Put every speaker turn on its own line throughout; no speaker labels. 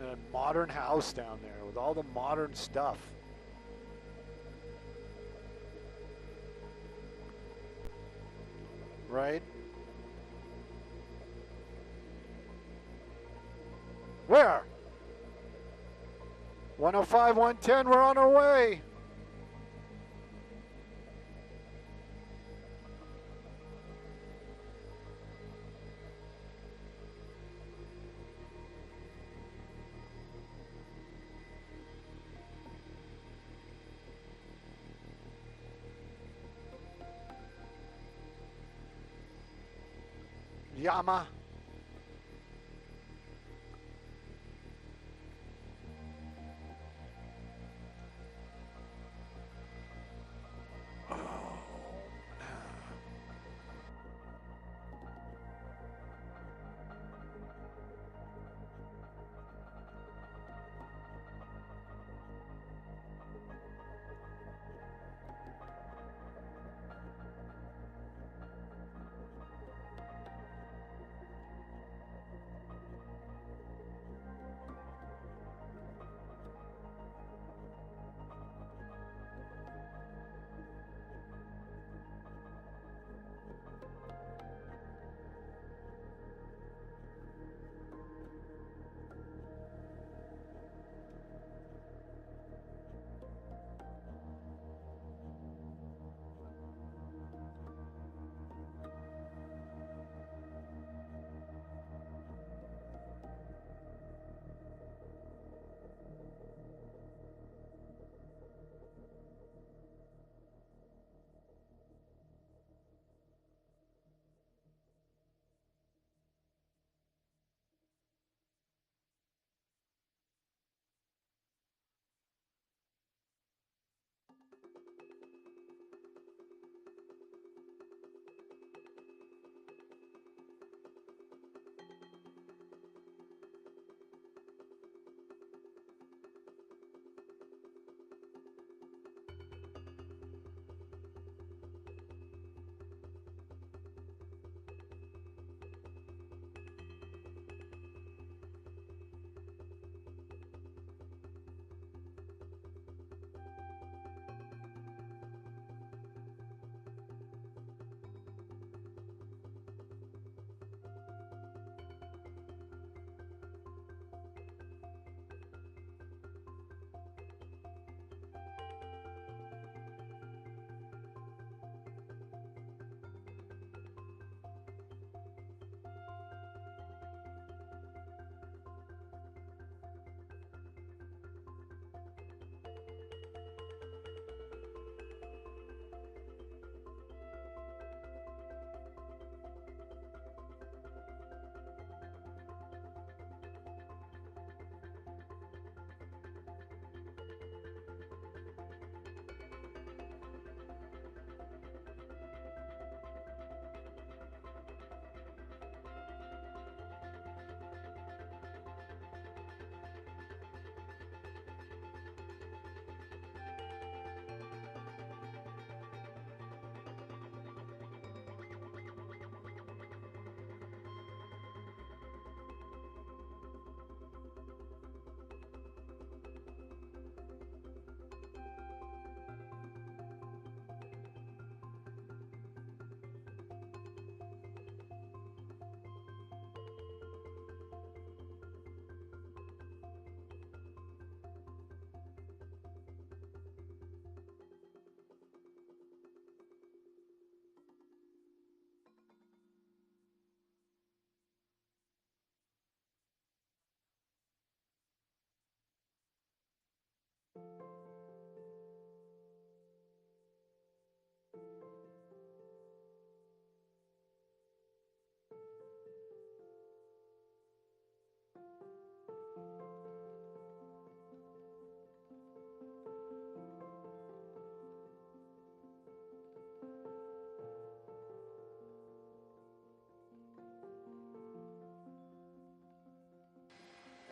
a modern house down there with all the modern stuff. Right? Where? 105, 110, we're on our way. Yama.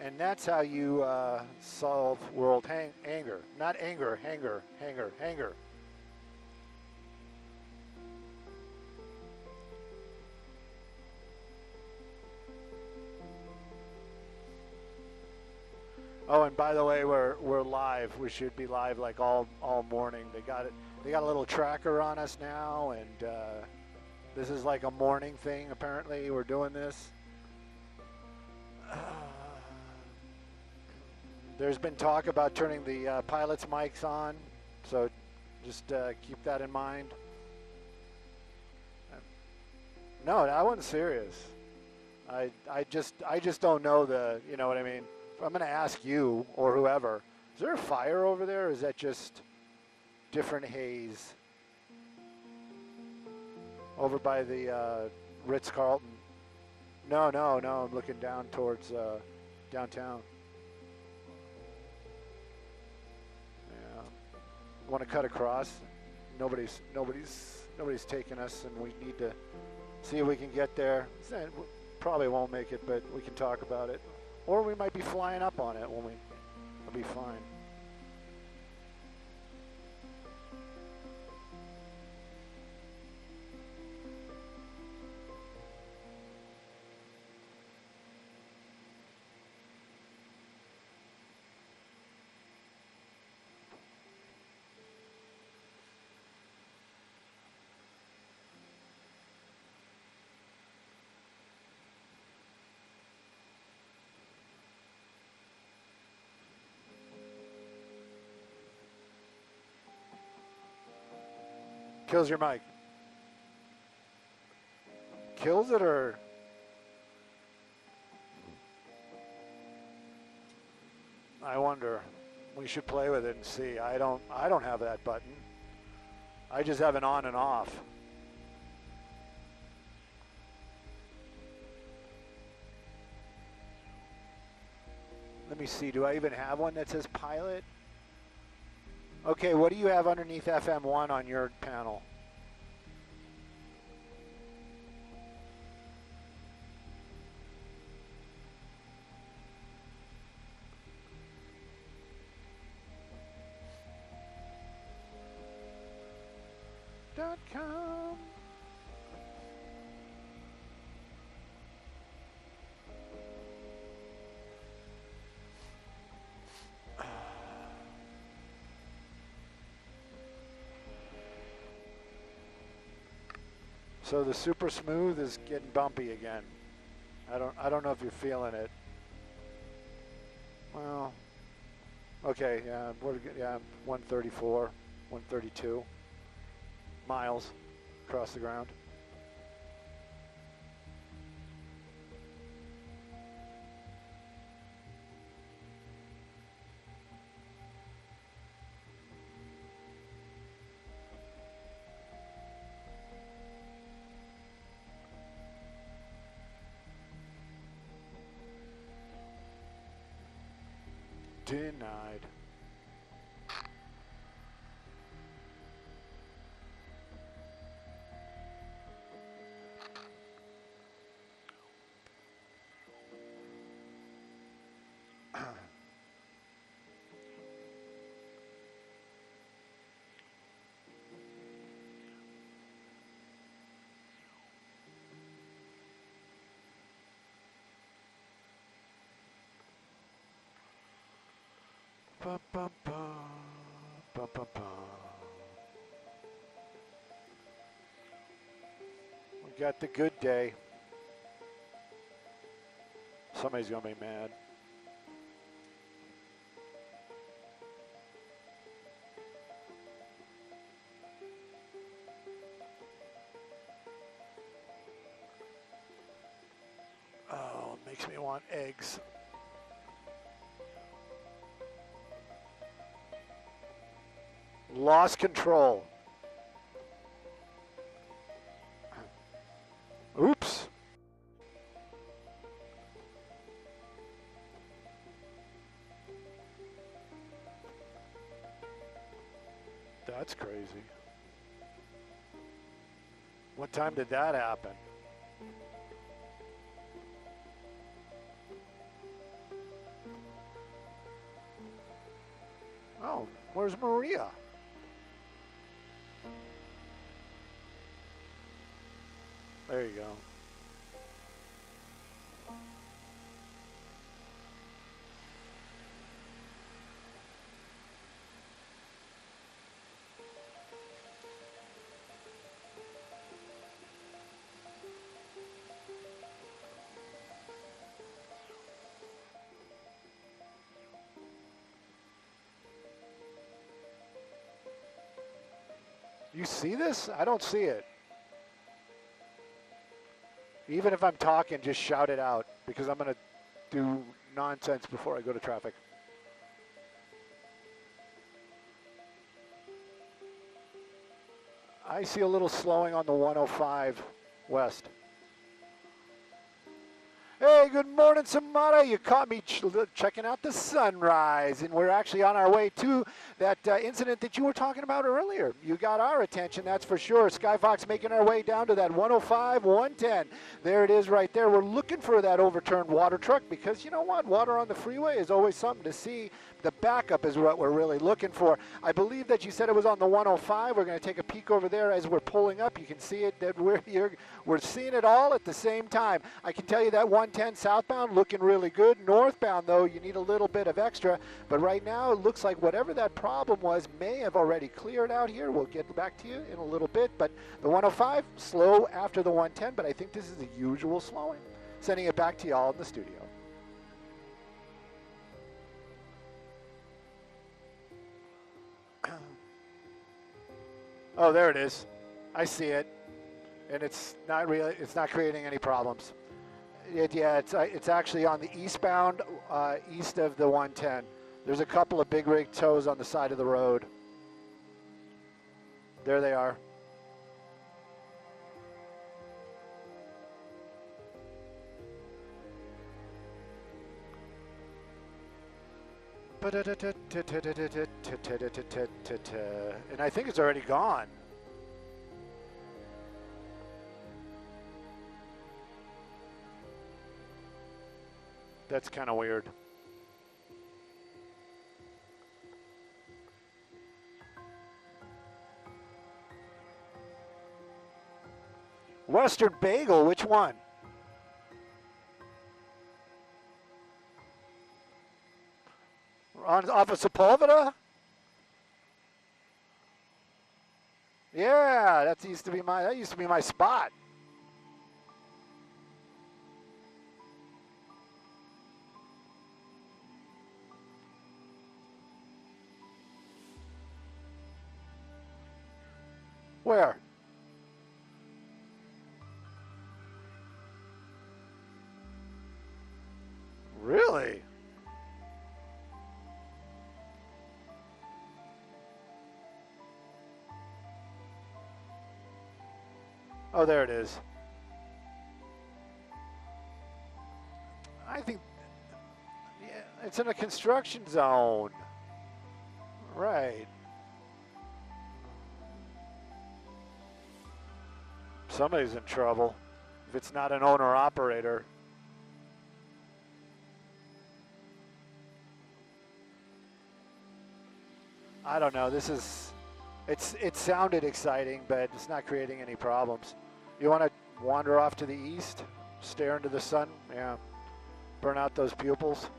And that's how you solve world anger. Not anger, hanger, hanger, hanger. Oh, and by the way, we're live. We should be live like all morning. They got it. They got a little tracker on us now, and this is like a morning thing. Apparently, we're doing this. There's been talk about turning the pilot's mics on, so just keep that in mind. No, that wasn't serious. I just don't know the, you know what I mean? I'm going to ask you or whoever, is there a fire over there, or is that just different haze? Over by the Ritz-Carlton. No, I'm looking down towards downtown. Yeah. Want to cut across? Nobody's taking us, and we need to see if we can get there. Probably won't make it, but we can talk about it. Or we might be flying up on it when it'll be fine. Kills your mic. Kills it, or I wonder. We should play with it and see. I don't have that button. I just have an on and off. Let me see. Do I even have one that says pilot? Okay, what do you have underneath FM1 on your panel? .com. So the super smooth is getting bumpy again. I don't know if you're feeling it. Well, okay, yeah, 134, 132 miles across the ground. Denied. Ba, ba, ba, ba, ba, ba. We got the good day. Somebody's gonna be mad. Oh, it makes me want eggs. Lost control. Oops. That's crazy. What time did that happen? Oh, where's Maria? There you go. You see this? I don't see it. Even if I'm talking, just shout it out because I'm going to do nonsense before I go to traffic. I see a little slowing on the 105 west. Hey, good morning, Samara. You caught me checking out the sunrise, and we're actually on our way to that incident that you were talking about earlier. You got our attention, that's for sure. Skyfox making our way down to that 105, 110. There it is right there. We're looking for that overturned water truck because you know what? Water on the freeway is always something to see. The backup is what we're really looking for. I believe that you said it was on the 105. We're going to take a peek over there as we're pulling up. You can see it. That we're seeing it all at the same time. I can tell you that 110 southbound looking really good. Northbound, though, you need a little bit of extra. But right now, it looks like whatever that problem was may have already cleared out here. We'll get back to you in a little bit. But the 105, slow after the 110. But I think this is the usual slowing. Sending it back to you all in the studio. Oh, there it is. I see it, and it's not creating any problems. It's actually on the eastbound, east of the 110. There's a couple of big rig tows on the side of the road. There they are. And I think it's already gone. That's kind of weird. Western Bagel, which one? Off of Sepulveda? Yeah, that used to be my spot. Where? Really? Oh, there it is. I think, yeah, it's in a construction zone. Right. Somebody's in trouble if it's not an owner-operator. I don't know. It sounded exciting, but it's not creating any problems. You want to wander off to the east, stare into the sun? Yeah. Burn out those pupils?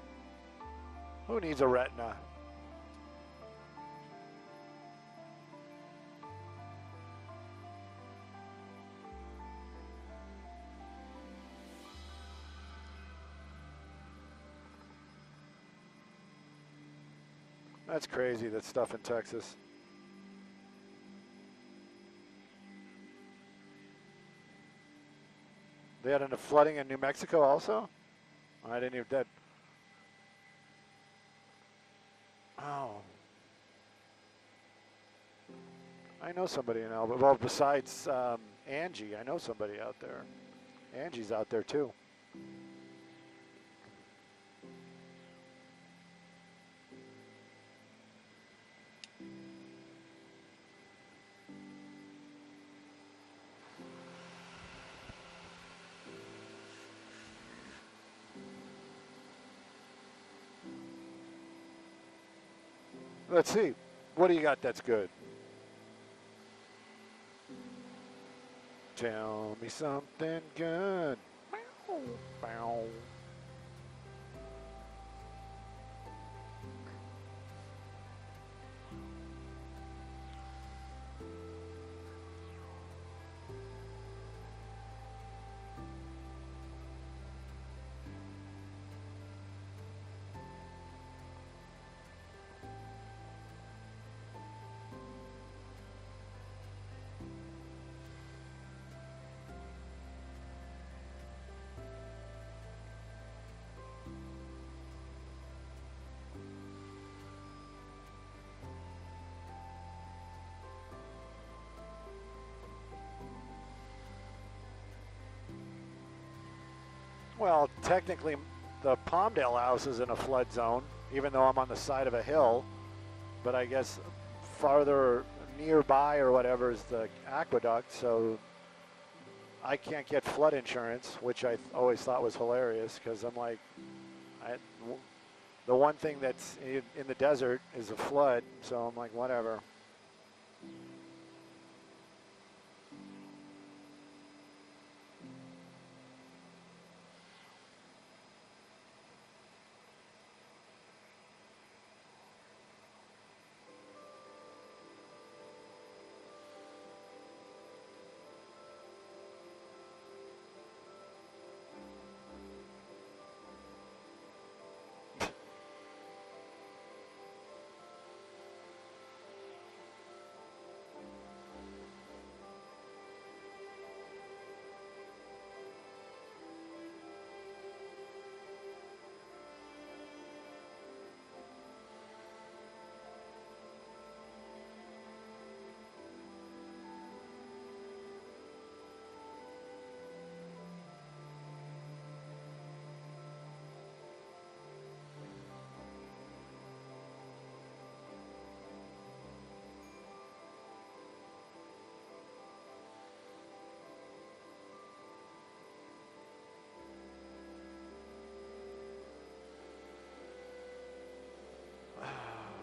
Who needs a retina? That's crazy, that stuff in Texas. They had a flooding in New Mexico also? I didn't even that. Oh. I know somebody in Alabama. Well, besides Angie, I know somebody out there. Angie's out there too. Let's see. What do you got that's good? Tell me something good. Bow. Well, technically, the Palmdale house is in a flood zone, even though I'm on the side of a hill. But I guess farther nearby or whatever is the aqueduct, so I can't get flood insurance, which I always thought was hilarious because I'm like, the one thing that's in the desert is a flood, so I'm like, whatever.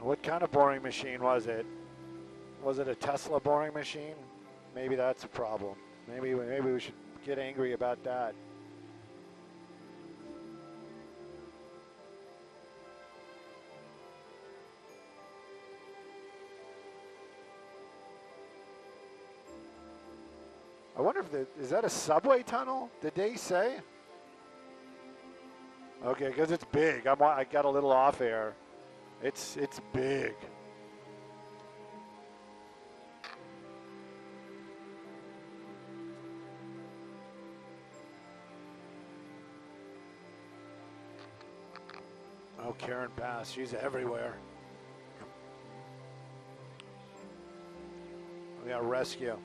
What kind of boring machine was it? Was it a Tesla boring machine? Maybe that's a problem. Maybe we should get angry about that. I wonder if is that a subway tunnel? Did they say? Okay, because it's big. I got a little off air. It's big. Oh, Karen Bass, she's everywhere. We got rescue.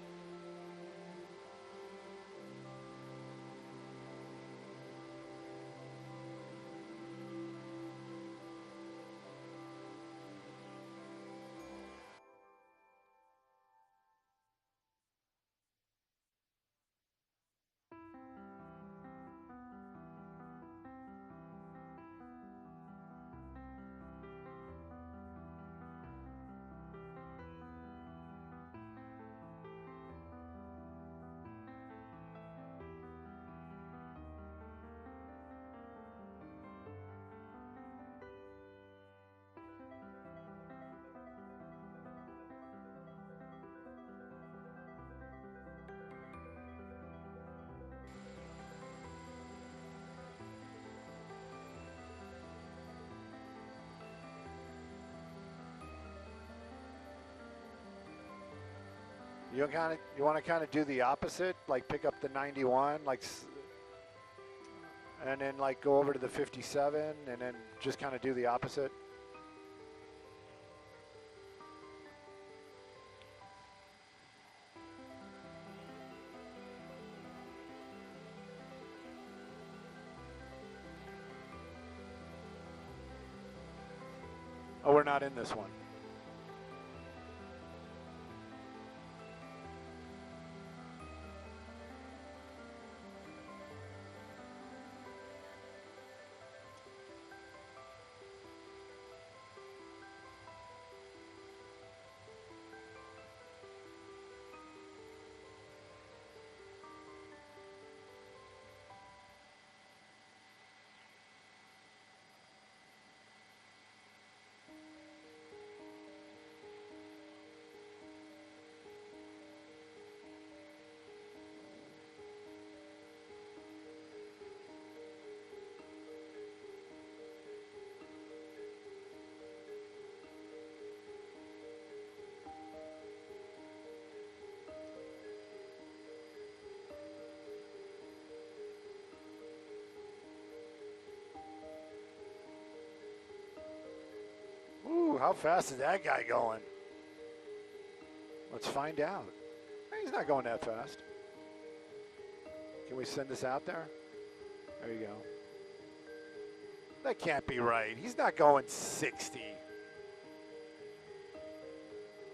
You want to kind of do the opposite, like pick up the 91, and then like go over to the 57, and then just kind of do the opposite. Oh, we're not in this one. Ooh, how fast is that guy going? Let's find out. He's not going that fast. Can we send this out there? There you go. That can't be right. He's not going 60.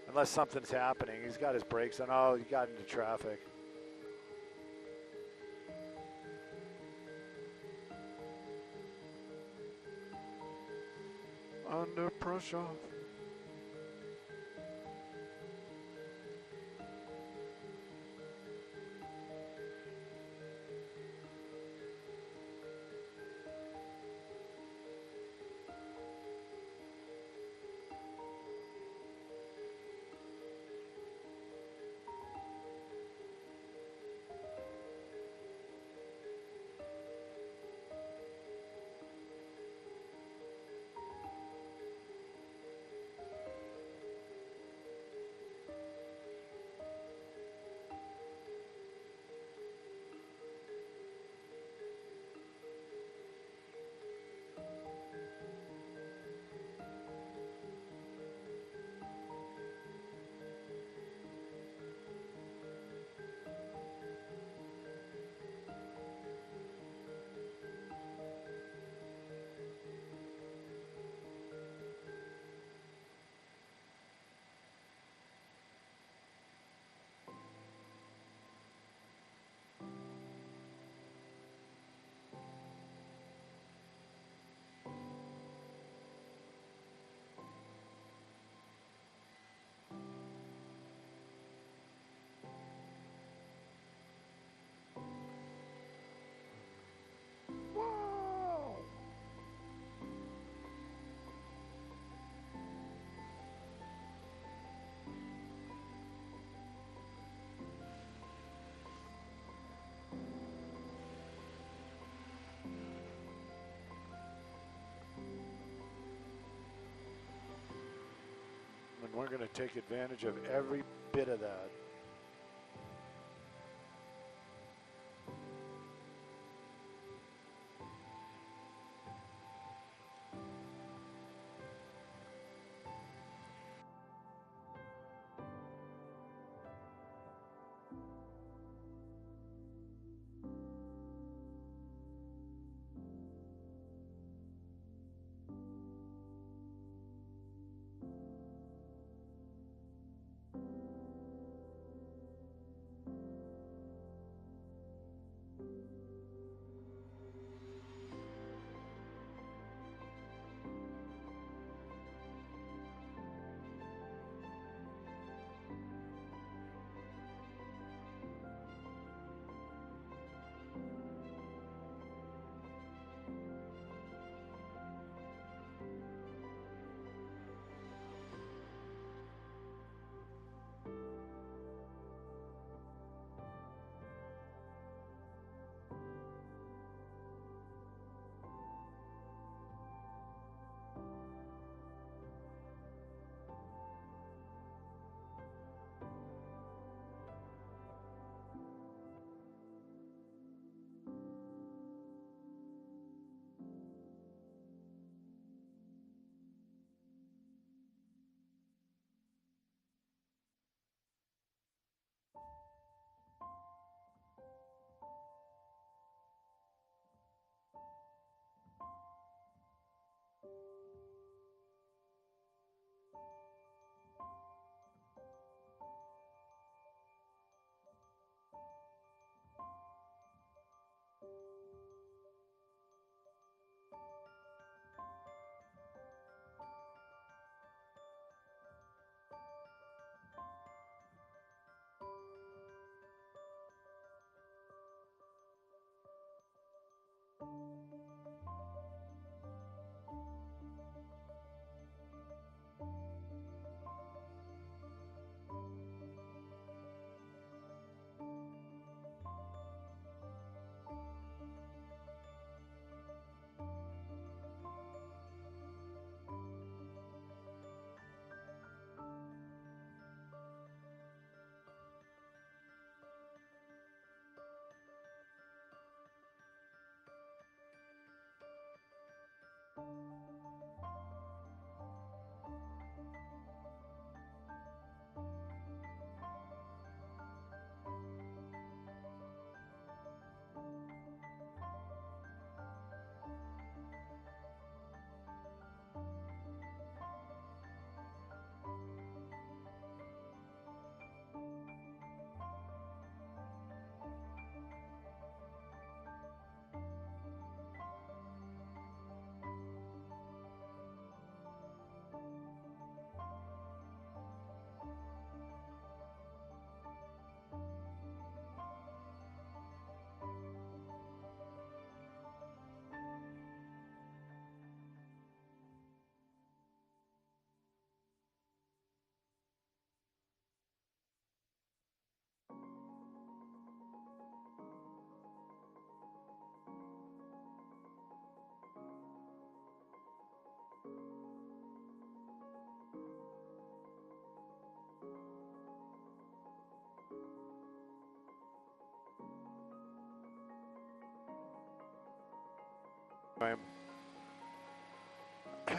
Unless something's happening. He's got his brakes on. Oh, he got into traffic. Under pressure. And we're going to take advantage of every bit of that.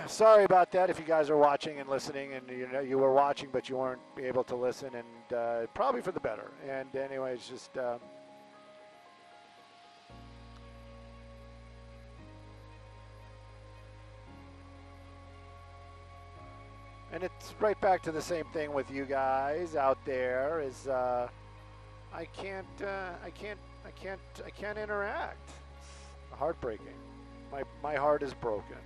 Sorry about that if you guys are watching and listening, and you know you were watching but you weren't able to listen, and probably for the better. And anyways, just and it's right back to the same thing with you guys out there. Is I can't interact. It's heartbreaking. My heart is broken.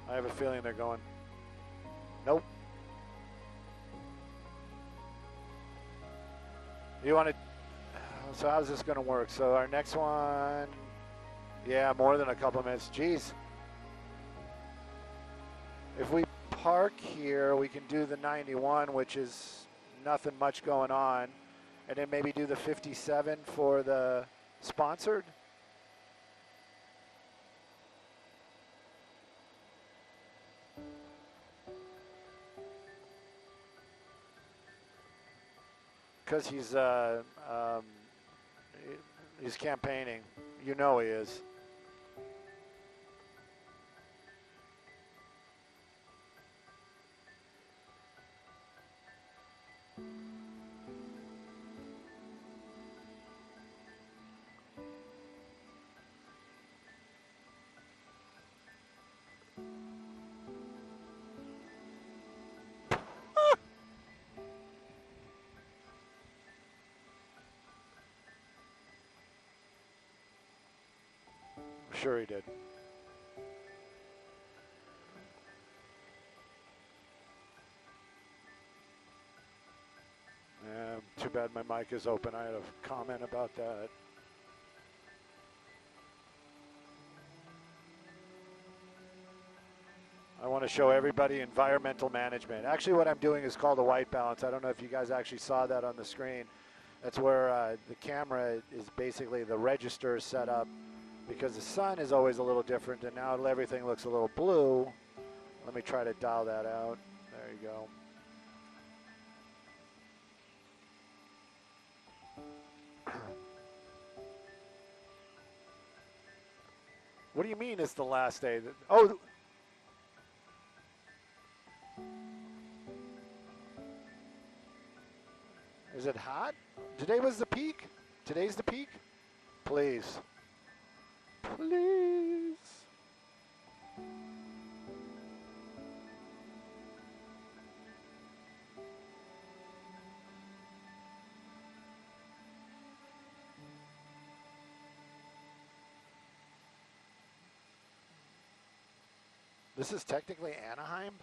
I have a feeling they're going, nope. You want to, so how's this going to work? So our next one, yeah, more than a couple of minutes. Geez. If we park here, we can do the 91, which is nothing much going on. And then maybe do the 57 for the sponsored. Because he's campaigning. You know he is. Sure he did. Too bad my mic is open. I had a comment about that. I want to show everybody environmental management. Actually, what I'm doing is called a white balance. I don't know if you guys actually saw that on the screen. That's where the camera is basically the register is set up, because the sun is always a little different, and now everything looks a little blue. Let me try to dial that out. There you go. What do you mean it's the last day? Oh. Is it hot? Today was the peak? Today's the peak? Please. Please. This is technically Anaheim?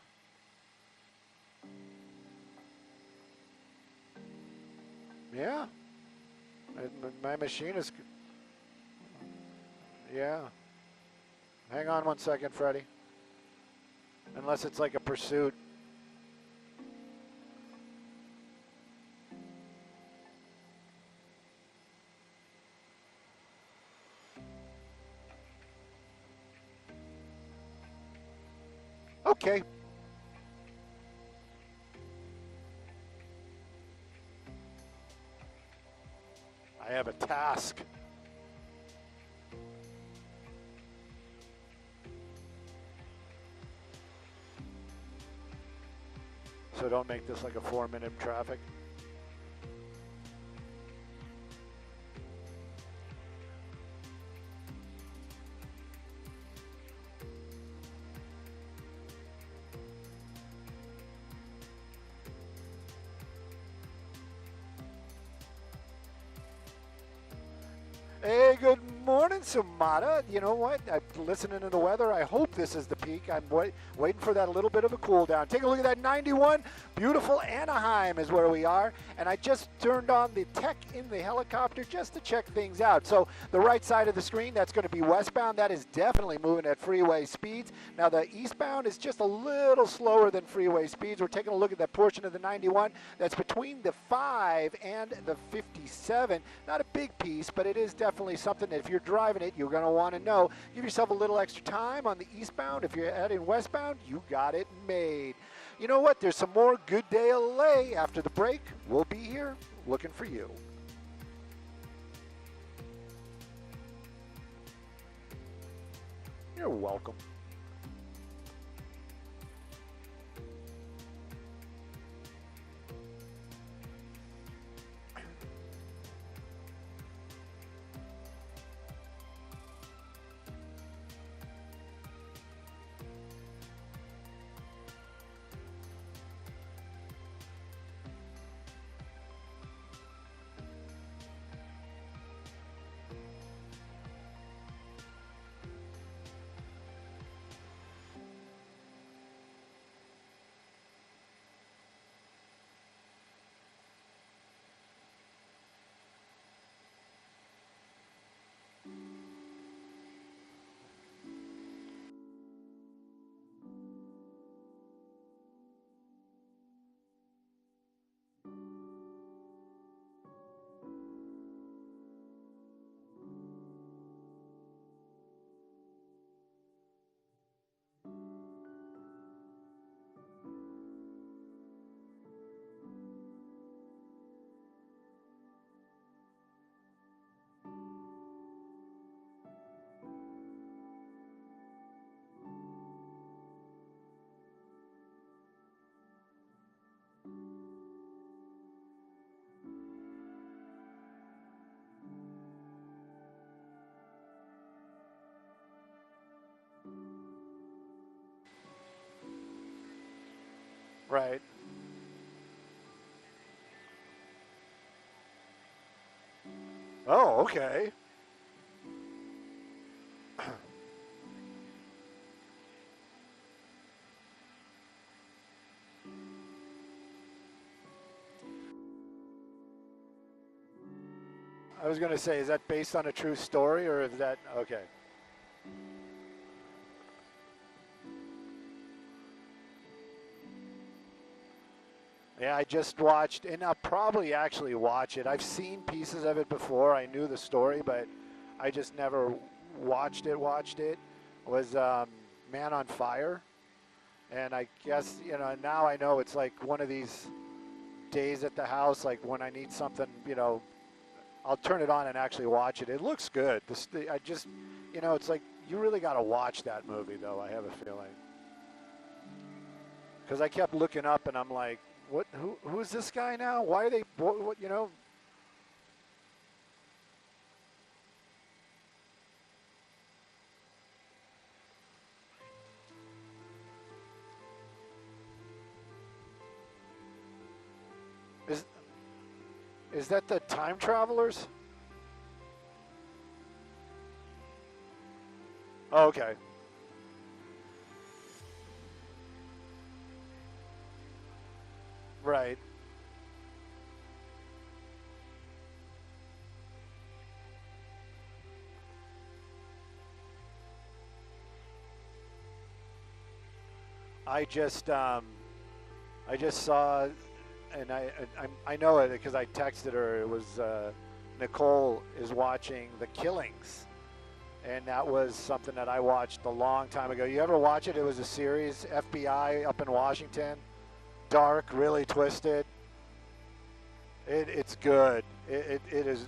Yeah. My machine is... Yeah. Hang on one second, Freddie. Unless it's like a pursuit. Okay. I have a task. So don't make this like a 4-minute traffic. Hey, good morning, Sumata. You know what? I'm listening to the weather. I hope this is the peak. I'm waiting for that little bit of a cool down. Take a look at that 91. Beautiful Anaheim is where we are. And I just turned on the tech in the helicopter just to check things out. So the right side of the screen, that's going to be westbound. That is definitely moving at freeway speeds. Now the eastbound is just a little slower than freeway speeds. We're taking a look at that portion of the 91 that's between the 5 and the 57. Not a big piece, but it is definitely something that if you're driving it, you're going to want to know. Give yourself a little extra time on the eastbound. If you're heading westbound, you got it made. You know what? There's some more Good Day LA after the break. We'll be here looking for you. You're welcome. Right. Oh, okay. I was going to say, is that based on a true story or is that okay? Yeah, I just watched, and I'll probably actually watch it. I've seen pieces of it before. I knew the story, but I just never watched it. It was Man on Fire, and I guess now I know it's like one of these days at the house, like when I need something, I'll turn it on and actually watch it. It looks good. I just, it's like you really got to watch that movie, though. I have a feeling because I kept looking up, and I'm like, what? Who is this guy now? Why are they? What? Is that the time travelers? Oh, okay. Right. I just I just saw, and I know it because I texted her. It was Nicole is watching The Killings, and that was something that I watched a long time ago. You ever watch it? It was a series, FBI up in Washington. Dark, really twisted. It's good. It is.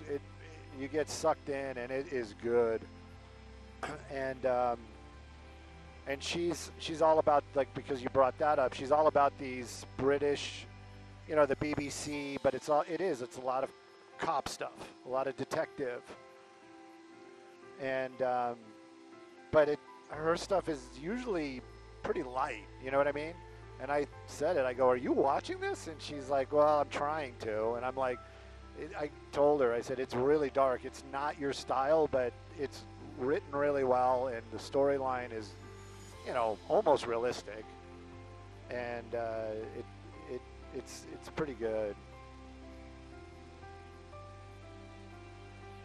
You get sucked in, and it is good. and she's all about, like, because you brought that up. She's all about these British, the BBC, but it's a lot of cop stuff, a lot of detective, and but her stuff is usually pretty light. You know what I mean? And I said it. I go, "Are you watching this?" And she's like, "Well, I'm trying to." And I'm like, I told her, I said, "It's really dark. It's not your style, but it's written really well, and the storyline is, you know, almost realistic, and it's pretty good.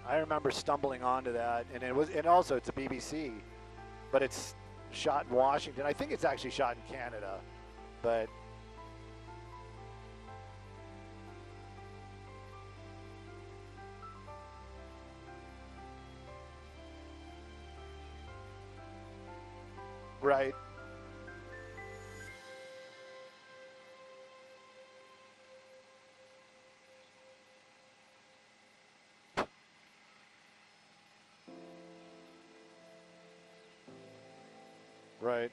I remember stumbling onto that, and also it's a BBC, but it's shot in Washington. I think it's actually shot in Canada, but right. Right.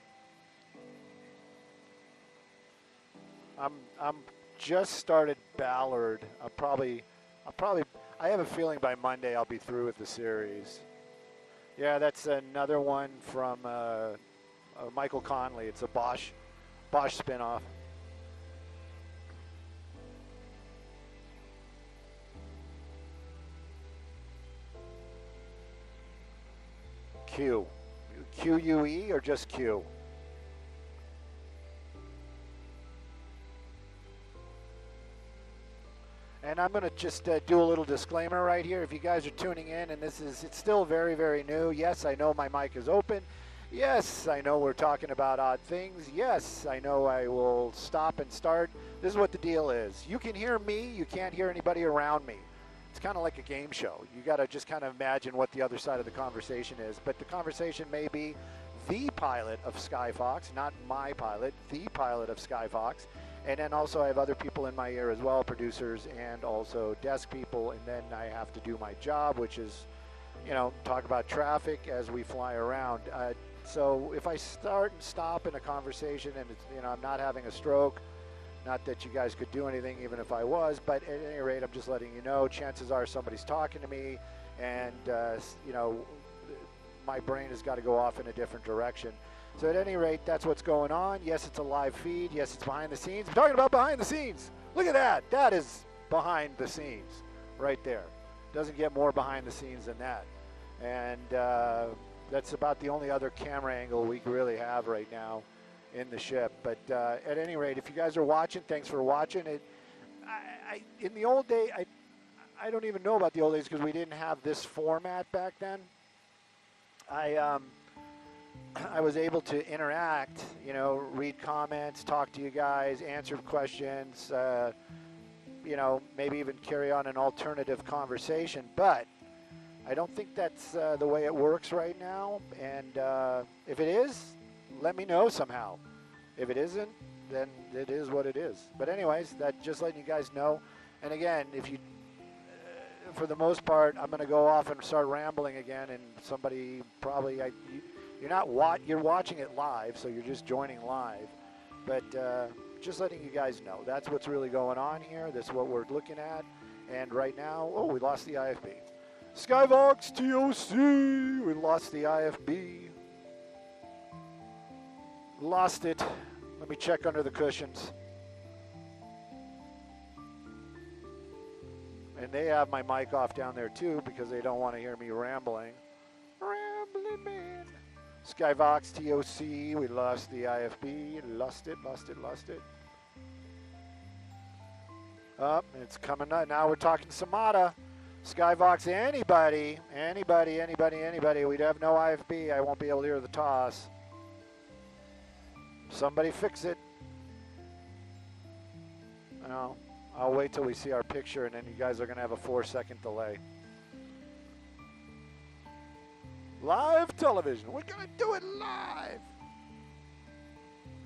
I'm just started Ballard. I have a feeling by Monday I'll be through with the series. Yeah, that's another one from Michael Conley. It's a Bosch spinoff. Q. QUE or just Q? And I'm going to just do a little disclaimer right here. If you guys are tuning in and it's still very, very new. Yes, I know my mic is open. Yes, I know we're talking about odd things. Yes, I know I will stop and start. This is what the deal is. You can hear me. You can't hear anybody around me. It's kind of like a game show. You got to just kind of imagine what the other side of the conversation is. But the conversation may be the pilot of Skyfox, not my pilot, the pilot of Skyfox. And then also I have other people in my ear as well, producers and also desk people. And then I have to do my job, which is, you know, talk about traffic as we fly around. So if I start and stop in a conversation and it's, you know, I'm not having a stroke, not that you guys could do anything even if I was, but at any rate, I'm just letting you know, chances are somebody's talking to me and, you know, my brain has got to go off in a different direction. So at any rate, that's what's going on. Yes, it's a live feed. Yes, it's behind the scenes. I'm talking about behind the scenes. Look at that. That is behind the scenes right there. Doesn't get more behind the scenes than that. And that's about the only other camera angle we really have right now in the ship. But at any rate, if you guys are watching, thanks for watching. In the old day, I don't even know about the old days because we didn't have this format back then. I was able to interact, you know, read comments, talk to you guys, answer questions, you know, maybe even carry on an alternative conversation. But I don't think that's the way it works right now. And if it is, let me know somehow. If it isn't, then it is what it is. But anyways, that just letting you guys know. And again, if you, for the most part, I'm going to go off and start rambling again, and somebody probably, you're watching it live, so you're just joining live. But just letting you guys know, that's what's really going on here. That's what we're looking at. And right now, oh, we lost the IFB. Skyfox TOC, we lost the IFB. Lost it. Let me check under the cushions. And they have my mic off down there too because they don't want to hear me rambling. Rambling man. Skyfox TOC, we lost the IFB. Lost it. Up, it's coming up. Now we're talking Samada. Skyfox, anybody. We'd have no IFB. I won't be able to hear the toss. Somebody fix it. No, I'll wait till we see our picture, and then you guys are going to have a 4-second delay. Live television. We're going to do it live.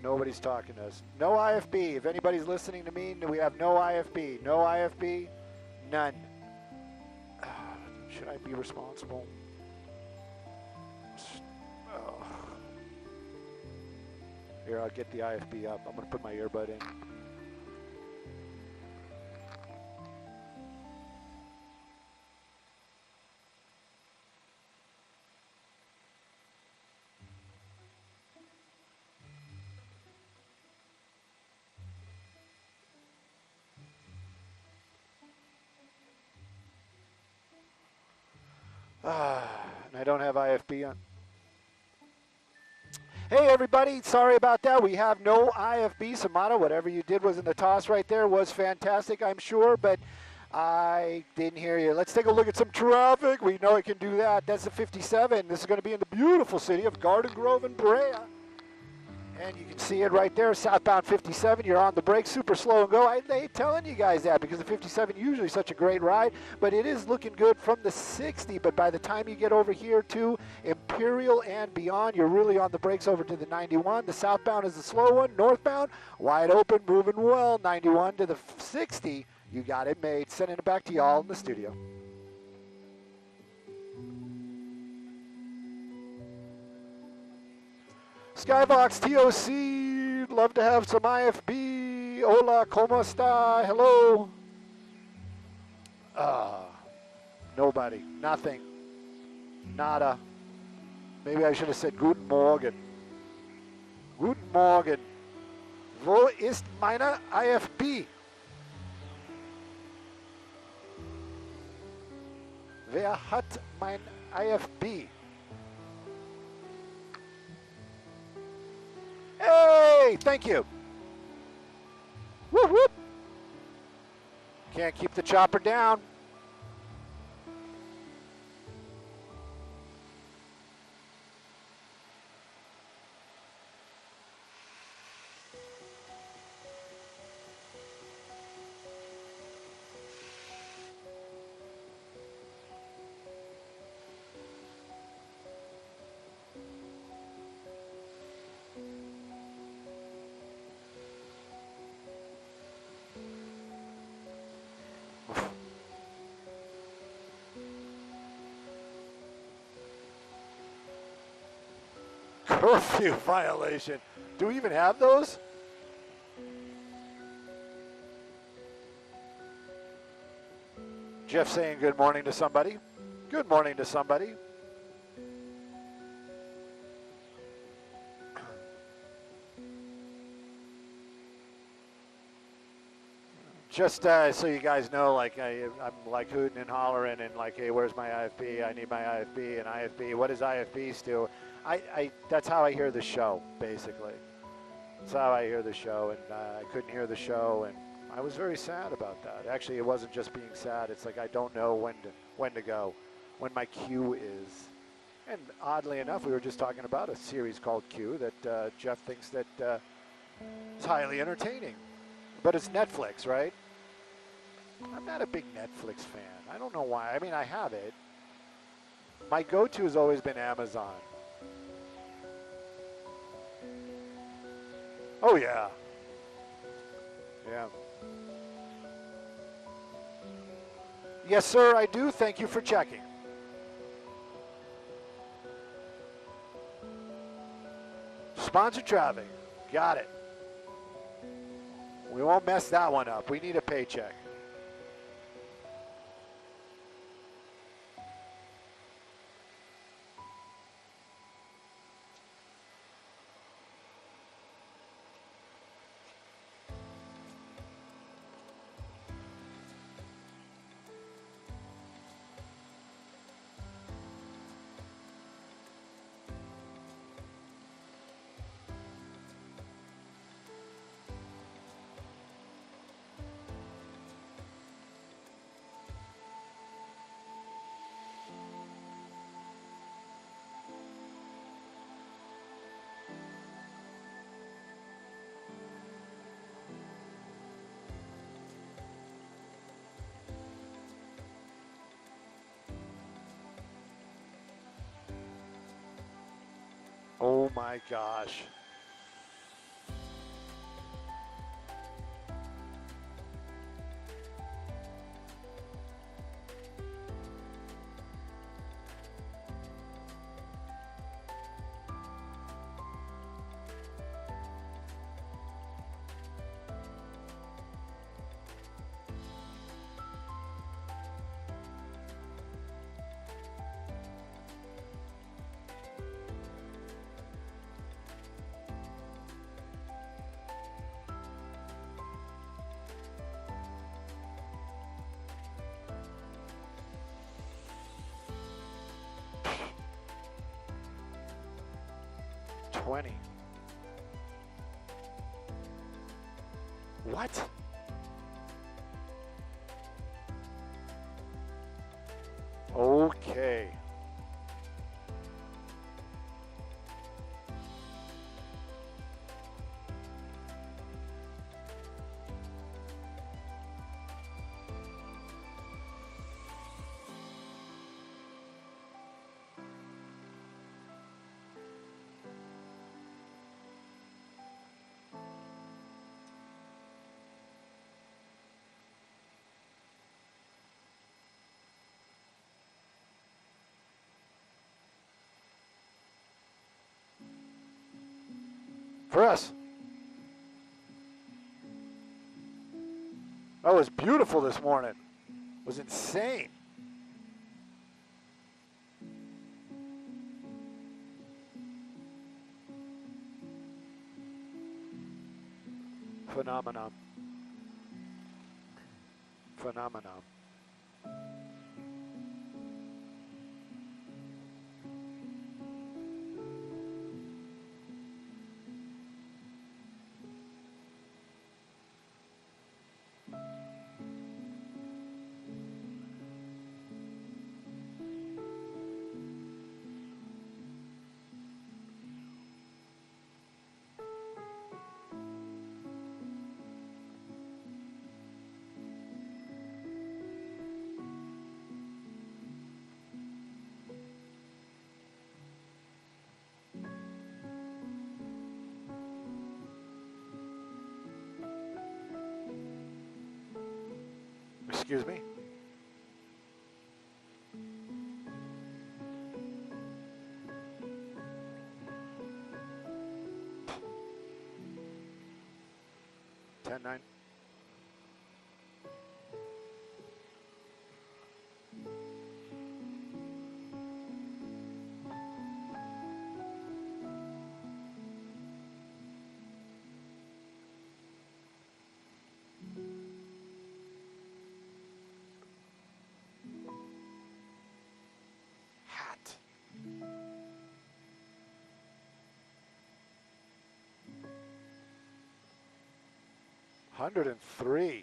Nobody's talking to us. No IFB. If anybody's listening to me, we have no IFB. No IFB. None. Should I be responsible? Oh. Here, I'll get the IFB up. I'm going to put my earbud in. I don't have IFB on. Hey, everybody. Sorry about that. We have no IFB. Samana, whatever you did was in the toss right there was fantastic, I'm sure, but I didn't hear you. Let's take a look at some traffic. We know it can do that. That's the 57. This is going to be in the beautiful city of Garden Grove and Brea. And you can see it right there, southbound 57. You're on the brake, super slow and go. I hate telling you guys that because the 57 usually such a great ride, but it is looking good from the 60. But by the time you get over here to Imperial and beyond, you're really on the brakes over to the 91. The southbound is the slow one. Northbound, wide open, moving well. 91 to the 60. You got it made. Sending it back to y'all in the studio. Skybox TOC, love to have some IFB. Hola, ¿cómo está? Hello. Nobody, nothing, nada. Maybe I should have said Guten Morgen. Guten Morgen. Wo ist meine IFB? Wer hat mein IFB? Hey, thank you. Whoop, whoop. Can't keep the chopper down. Curfew violation. Do we even have those? Jeff saying good morning to somebody. Good morning to somebody. Just so you guys know, like I'm like hooting and hollering and like, hey, where's my IFB? I need my IFB. And IFB, what does IFB do? That's how I hear the show, basically. That's how I hear the show, and I couldn't hear the show, and I was very sad about that. Actually, it wasn't just being sad. It's like I don't know when to go, when my cue is. And oddly enough, we were just talking about a series called Q that Jeff thinks that is highly entertaining. But it's Netflix, right? I'm not a big Netflix fan. I don't know why. I mean, I have it. My go-to has always been Amazon. Oh, yeah. Yeah. Yes, sir, I do. Thank you for checking. Sponsored traffic. Got it. We won't mess that one up. We need a paycheck. Oh my gosh. 20. What? Okay. For us. That was beautiful this morning. It was insane. Phenomenon. Phenomenon. Excuse me. Ten nine. Hat. $103.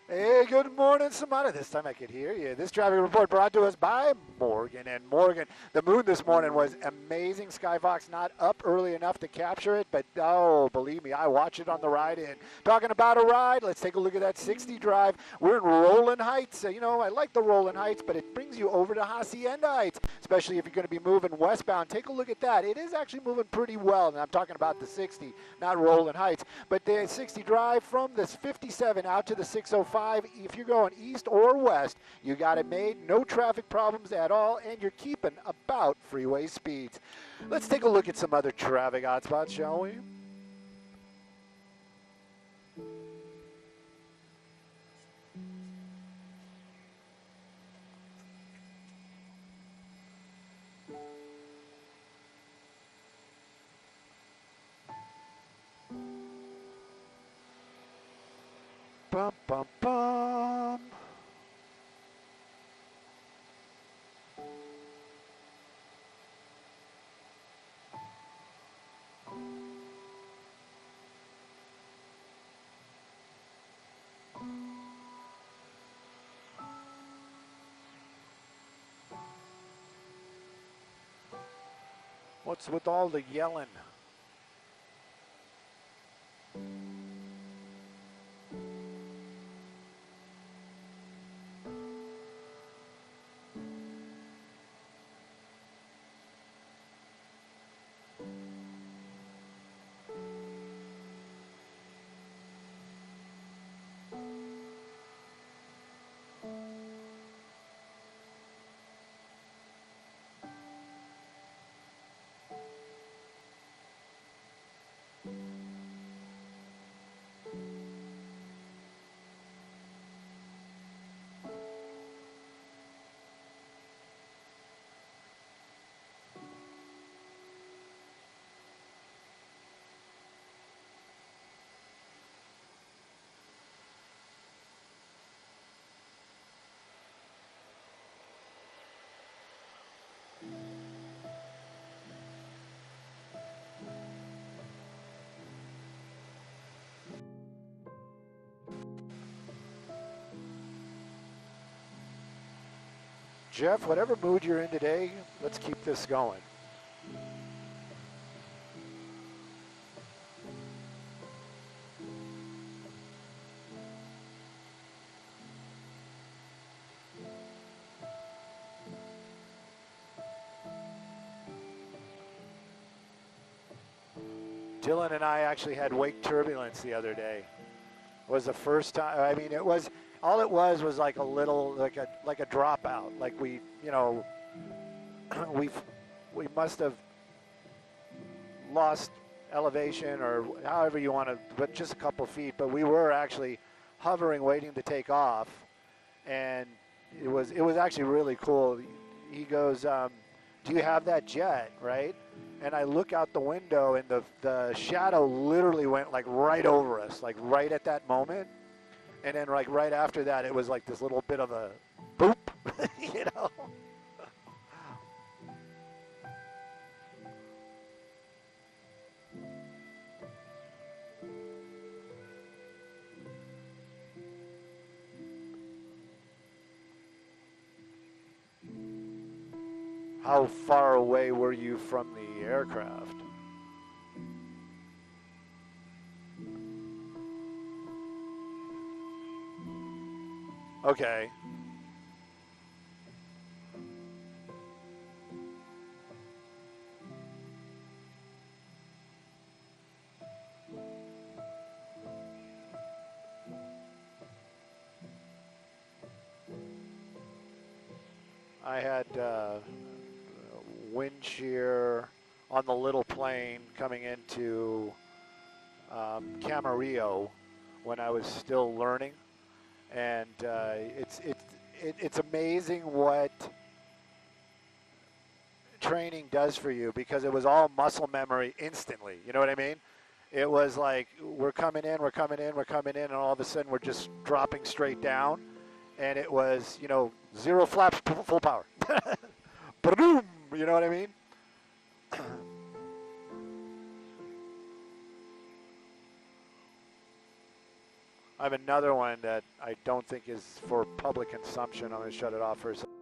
Hey, good morning, Samana. This time I could hear you. This traffic report brought to us by Morgan & Morgan. The moon this morning was amazing. Skyfox not up early enough to capture it, but oh, believe me, I watched it on the ride in. Talking about a ride, let's take a look at that 60 drive. We're in Rolling Heights. You know, I like the Rolling Heights, but it brings you over to Hacienda Heights, especially if you're going to be moving westbound. Take a look at that. It is actually moving pretty well, and I'm talking about the 60, not Rolling Heights. But the 60 drive from this 57 out to the 605, if you're going east or west, you got it made. No traffic problems at all, and you're keeping about freeway speeds. Let's take a look at some other traffic hotspots, shall we? Bum, bum, bum. What's with all the yelling? Jeff, whatever mood you're in today, let's keep this going. Dylan and I actually had wake turbulence the other day. It was the first time. I mean, it was all it was like a little, like a dropout. Like we, you know, we must have lost elevation or however you want to, but just a couple feet. But we were actually hovering, waiting to take off, and it was actually really cool. He goes, "Do you have that jet?" Right? And I look out the window, and the shadow literally went like right over us, like right at that moment. And then like right after that, it was like this little bit of a boop, you know. How far away were you from the aircraft? Okay. I had wind shear on the little plane coming into Camarillo when I was still learning, and it's amazing what training does for you, because it was all muscle memory instantly. You know what I mean? It was like we're coming in, and all of a sudden we're just dropping straight down, and it was, you know, 0 flaps, full power. Boom! You know what I mean? I have another one that I don't think is for public consumption. I'm going to shut it off for a second.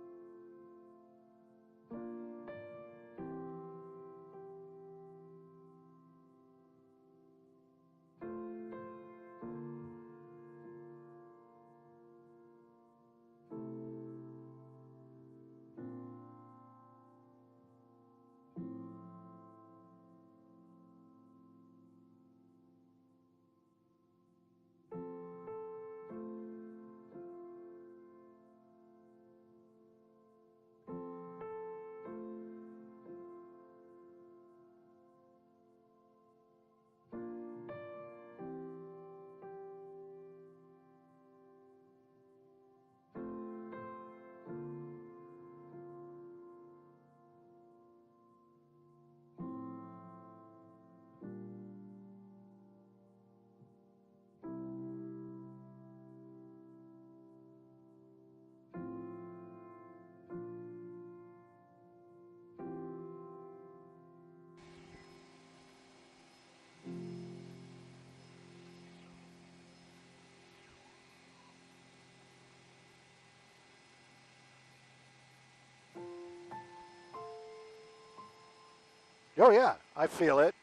Oh yeah, I feel it.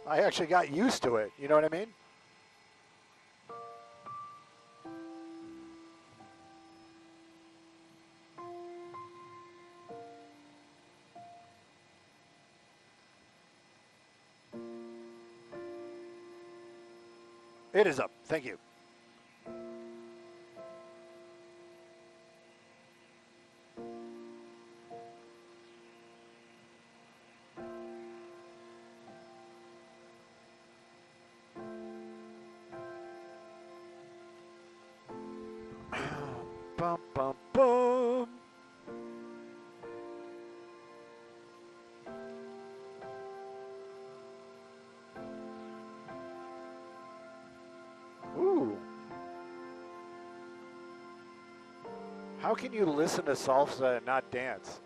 I actually got used to it. You know what I mean? It is up. Thank you. Bum, bum, bum. Ooh. How can you listen to salsa and not dance?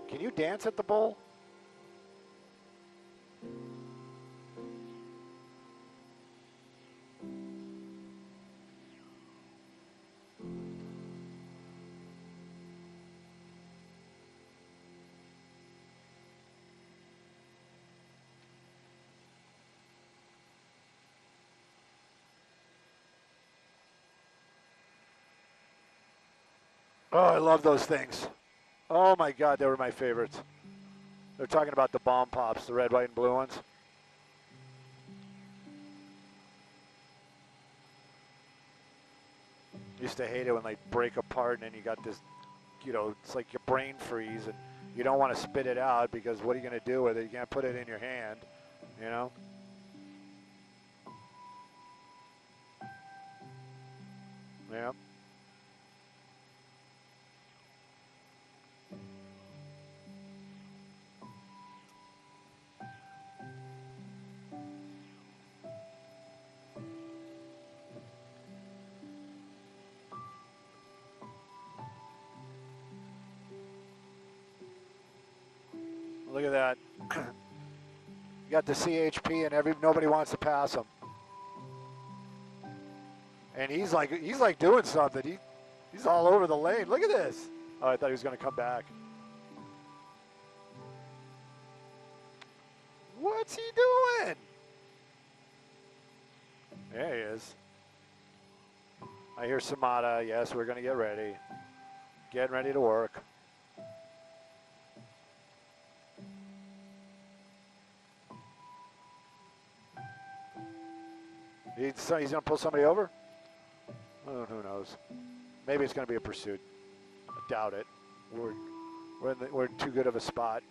Can you dance at the bowl? Oh, I love those things. Oh my God, they were my favorites. They're talking about the bomb pops, the red, white, and blue ones. Used to hate it when they break apart and then you got this, you know, it's like your brain freeze and you don't want to spit it out because what are you going to do with it? You can't put it in your hand, you know? Yeah. Look at that. You got the CHP and nobody wants to pass him. And he's like doing something. He's all over the lane. Look at this. Oh, I thought he was going to come back. What's he doing? There he is. I hear Samada. Yes, we're going to get ready. Getting ready to work. He's going to pull somebody over? Oh, who knows? Maybe it's going to be a pursuit. I doubt it. We're in too good of a spot.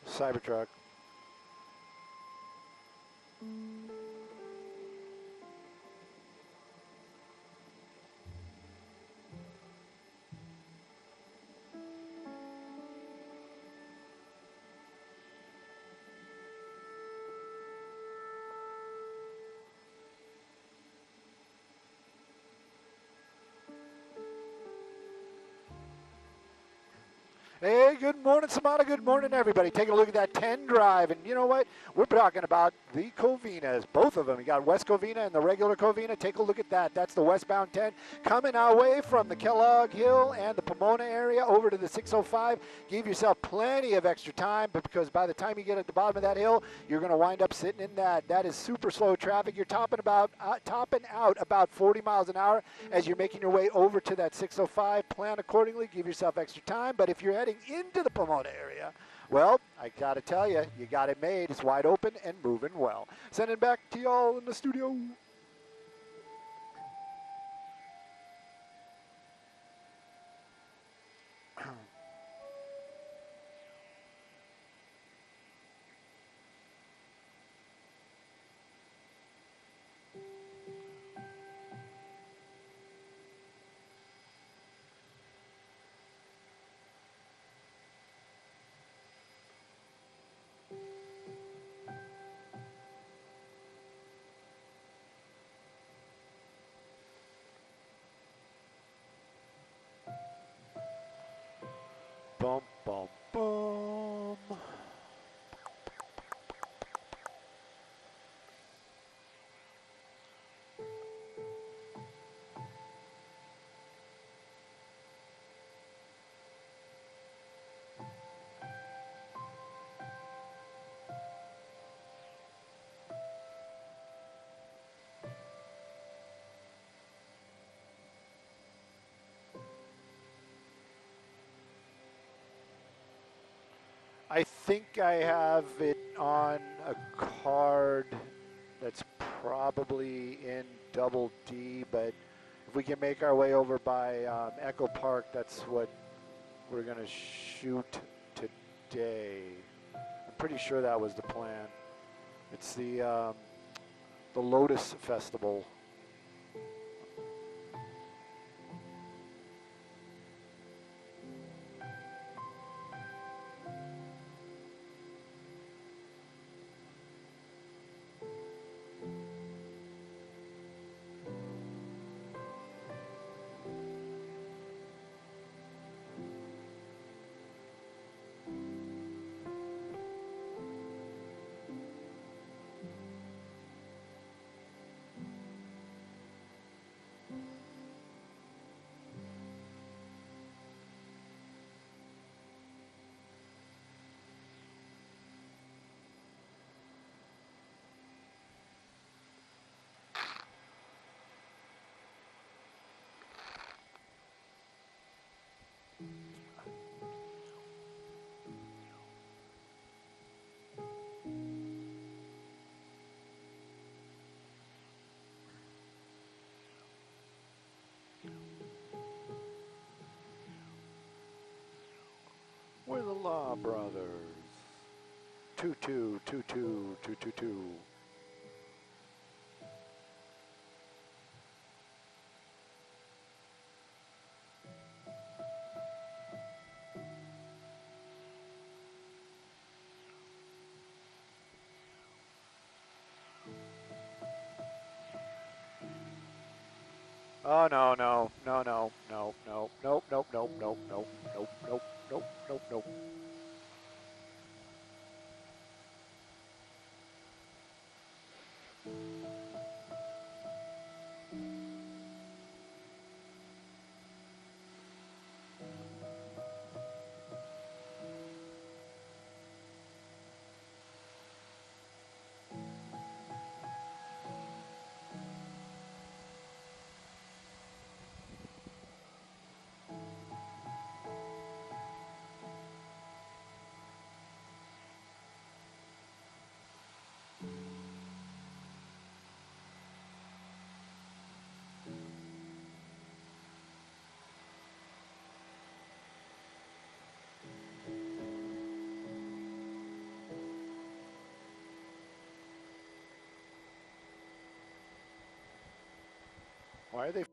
Cybertruck. Hey, good morning, Samana. Good morning, everybody. Take a look at that 10 drive. And you know what? We're talking about the Covinas, both of them. You got West Covina and the regular Covina. Take a look at that. That's the westbound 10 coming our way from the Kellogg Hill and the Pomona area over to the 605. Give yourself plenty of extra time, but because by the time you get at the bottom of that hill, you're going to wind up sitting in that. That is super slow traffic. You're topping out about 40 miles an hour as you're making your way over to that 605. Plan accordingly. Give yourself extra time. But if you're heading into the Pomona area, well, I got to tell you, you got it made. It's wide open and moving well. Sending back to y'all in the studio. Bum, bum, bum. I think I have it on a card that's probably in Double D, but if we can make our way over by Echo Park, that's what we're going to shoot today. I'm pretty sure that was the plan. It's the Lotus Festival. We're the Law Brothers. 2222222. Oh no no no no no no nope nope nope nope nope nope nope nope nope nope. Why are they?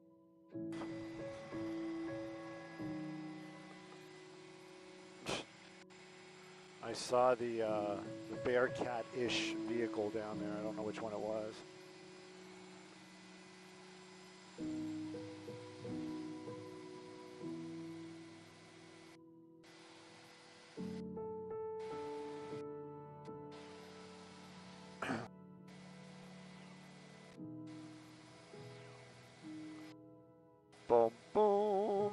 I saw the Bearcat-ish vehicle down there. I don't know which one it was. Boom, boom.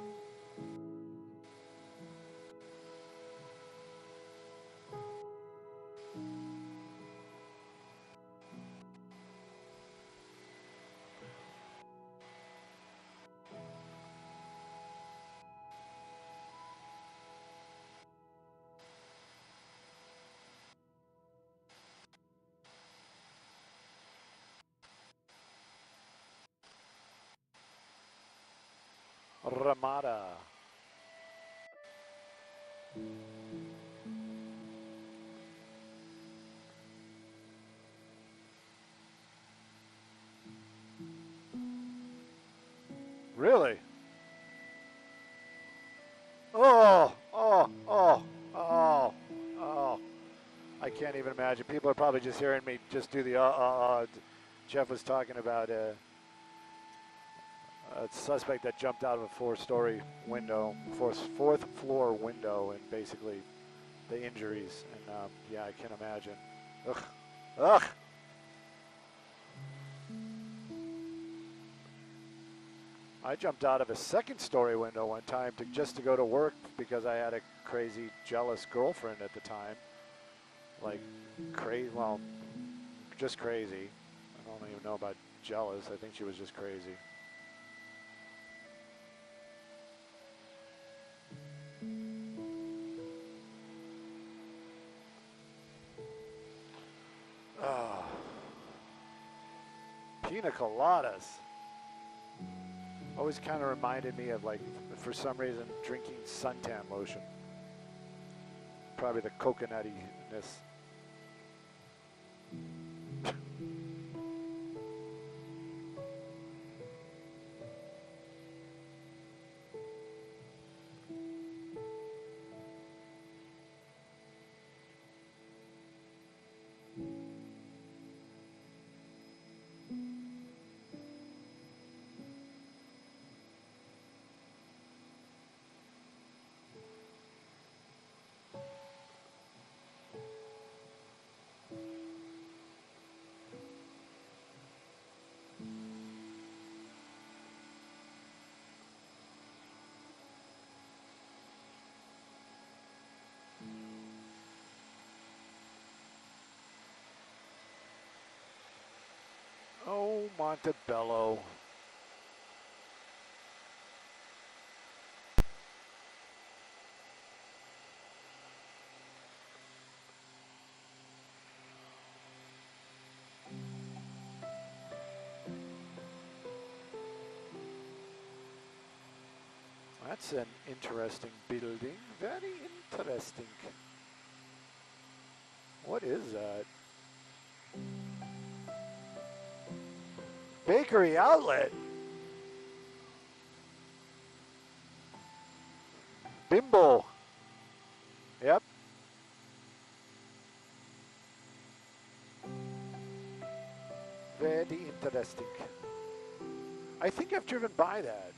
Ramada. Really? Oh, oh, oh, oh, oh. I can't even imagine. People are probably just hearing me just do the Jeff was talking about a suspect that jumped out of a fourth-story window, fourth floor window, and basically the injuries. And yeah, I can't imagine. Ugh. Ugh. I jumped out of a second-story window one time just to go to work because I had a crazy, jealous girlfriend at the time. Like, crazy, well, just crazy. I don't even know about jealous. I think she was just crazy. Oh. Pina coladas. Always kind of reminded me of, like, for some reason, drinking suntan lotion. Probably the coconuttiness. Oh, Montebello. That's an interesting building. Very interesting. What is that? Bakery outlet. Bimbo. Yep. Very interesting. I think I've driven by that.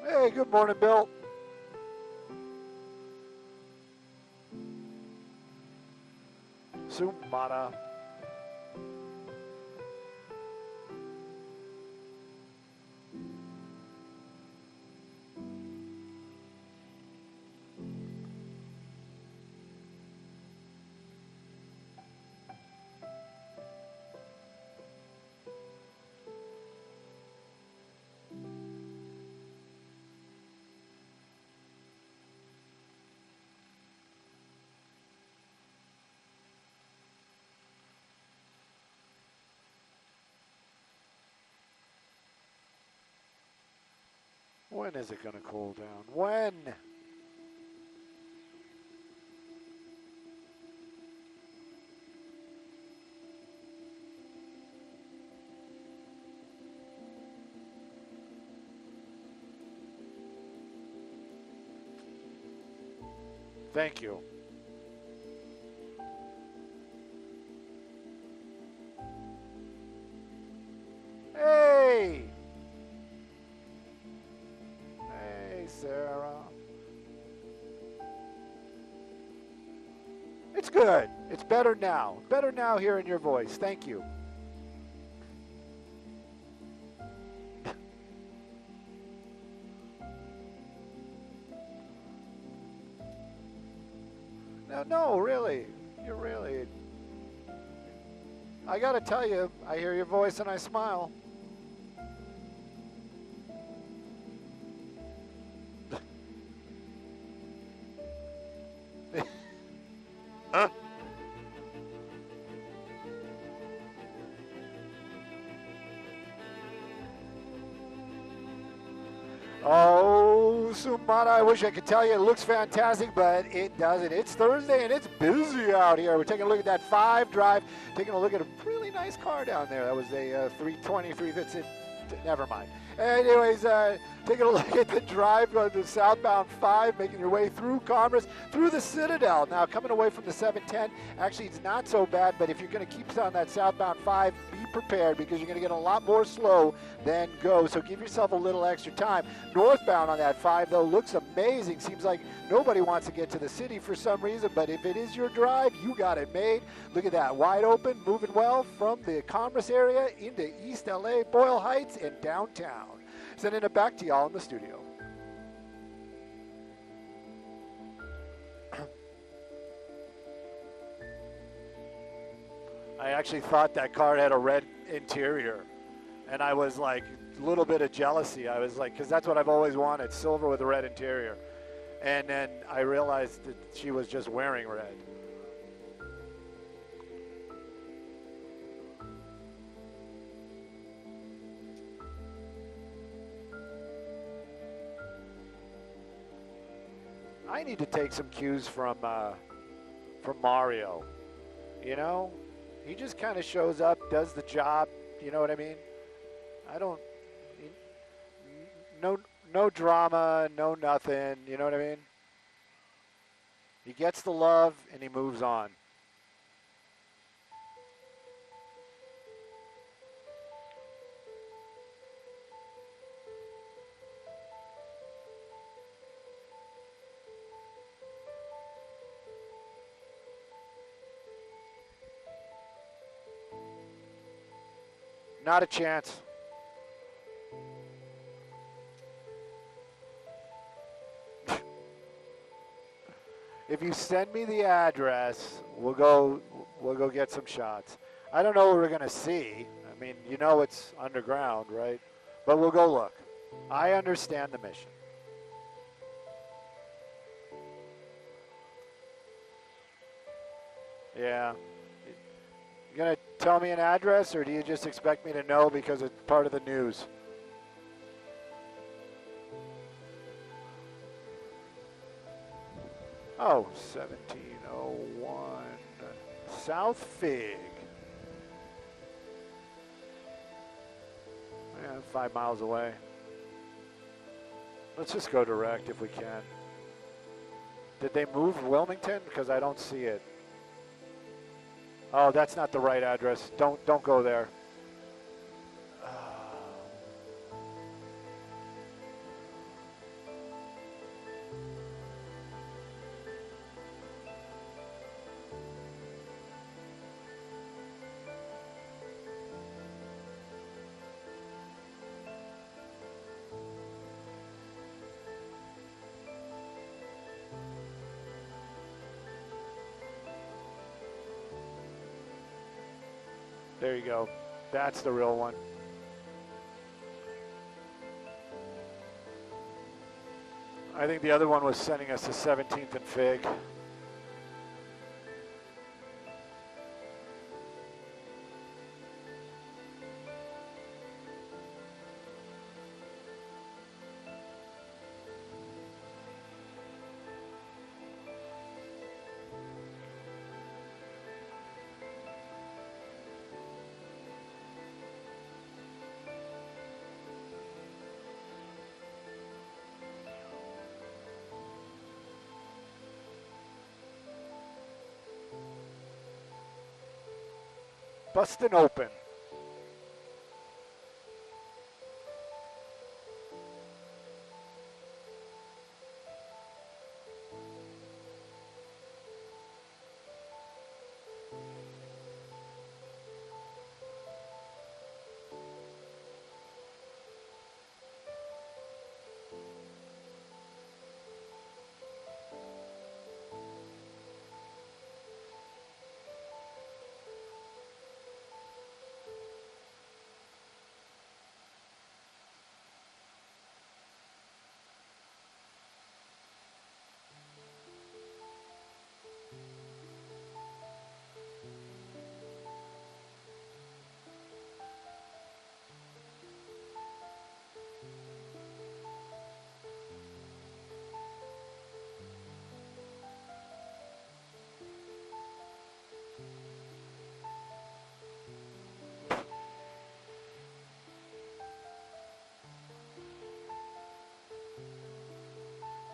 Hey, good morning, Bill. Sumata. When is it going to cool down? When? Thank you. Hey! Sarah. It's good. It's better now. Better now hearing your voice. Thank you. No, really. You're really. I gotta tell you, I hear your voice and I smile. Huh? Oh, Sumata, I wish I could tell you it looks fantastic, but it doesn't. It's Thursday and it's busy out here. We're taking a look at that 5 drive, taking a look at a really nice car down there. That was a 320, 350 Never mind. Anyways, taking a look at the drive going to southbound 5, making your way through Commerce, through the Citadel. Now, coming away from the 710, actually, it's not so bad, but if you're going to keep on that southbound 5, be prepared because you're going to get a lot more slow than go. So give yourself a little extra time. Northbound on that 5, though, looks amazing. Seems like nobody wants to get to the city for some reason, but if it is your drive, you got it made. Look at that, wide open, moving well from the Commerce area into East LA, Boyle Heights, and downtown. Sending it back to y'all in the studio. I actually thought that car had a red interior, and I was like, a little bit of jealousy. I was like, because that's what I've always wanted, silver with a red interior. And then I realized that she was just wearing red. I need to take some cues from Mario. You know, he just kind of shows up, does the job. You know what I mean? I don't. No drama, no nothing. You know what I mean? He gets the love and he moves on. Not a chance. If you send me the address, we'll go get some shots. I don't know what we're gonna see. I mean, you know it's underground, right? But we'll go look. I understand the mission. Yeah. You gonna tell me an address, or do you just expect me to know because it's part of the news? Oh, 1701 South Fig. Yeah, 5 miles away. Let's just go direct if we can. Did they move Wilmington? Because I don't see it. Oh, that's not the right address. Don't go there. There you go. That's the real one. I think the other one was sending us to 17th and Fig. Busting open.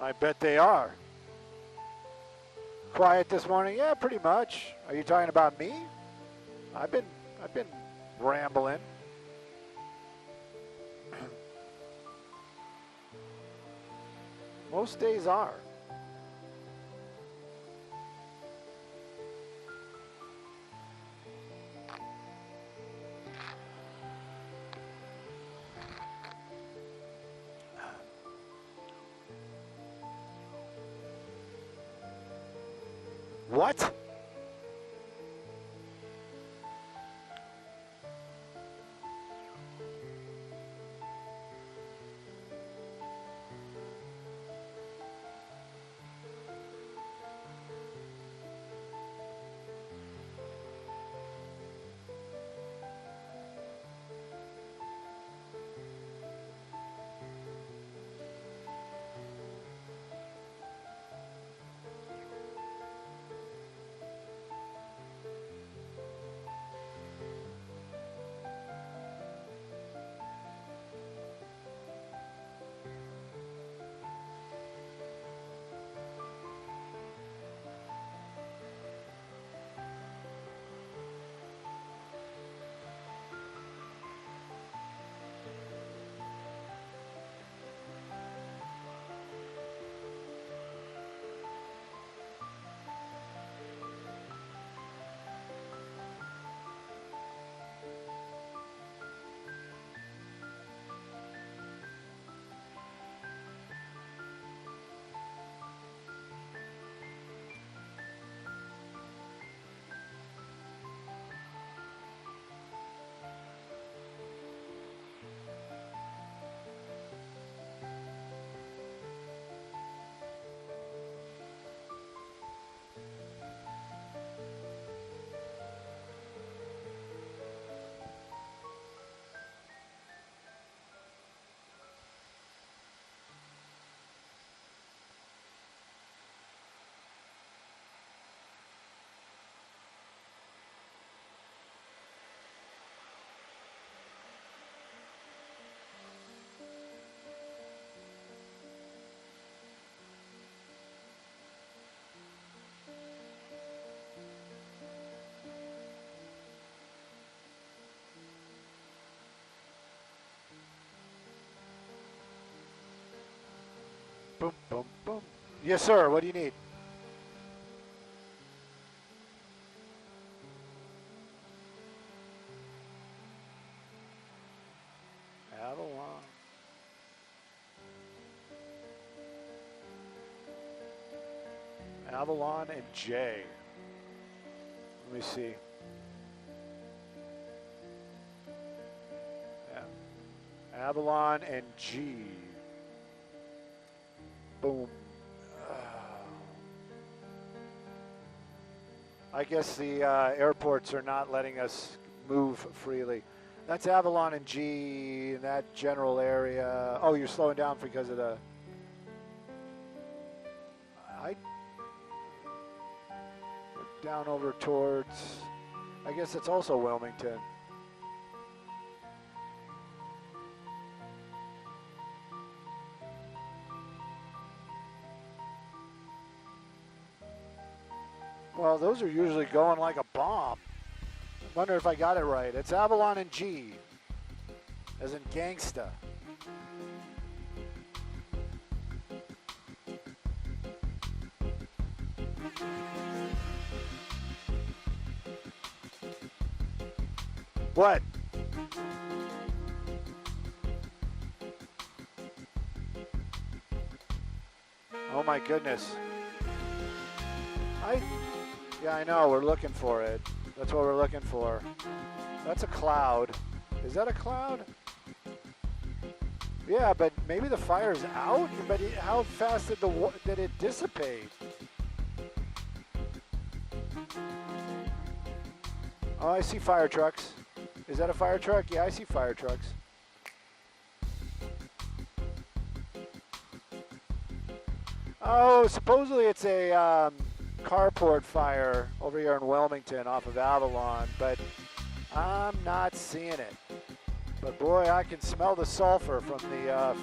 I bet they are. Quiet this morning? Yeah, pretty much. Are you talking about me? I've been rambling. Most days are. What? Boom, boom, boom. Yes, sir. What do you need? Avalon. Avalon and J. Let me see. Yeah. Avalon and G. Boom. I guess the airports are not letting us move freely. That's Avalon and G in that general area. Oh, you're slowing down because of the... down over towards... I guess it's also Wilmington. Well, those are usually going like a bomb. I wonder if I got it right. It's Avalon and G, as in gangsta. What? Oh my goodness. Yeah, I know, we're looking for it. That's what we're looking for. That's a cloud. Is that a cloud? Yeah, but maybe the fire's out, but how fast did it dissipate? Oh, I see fire trucks. Is that a fire truck? Yeah, I see fire trucks. Oh, supposedly it's a carport fire over here in Wilmington off of Avalon, but I'm not seeing it. But boy, I can smell the sulfur from the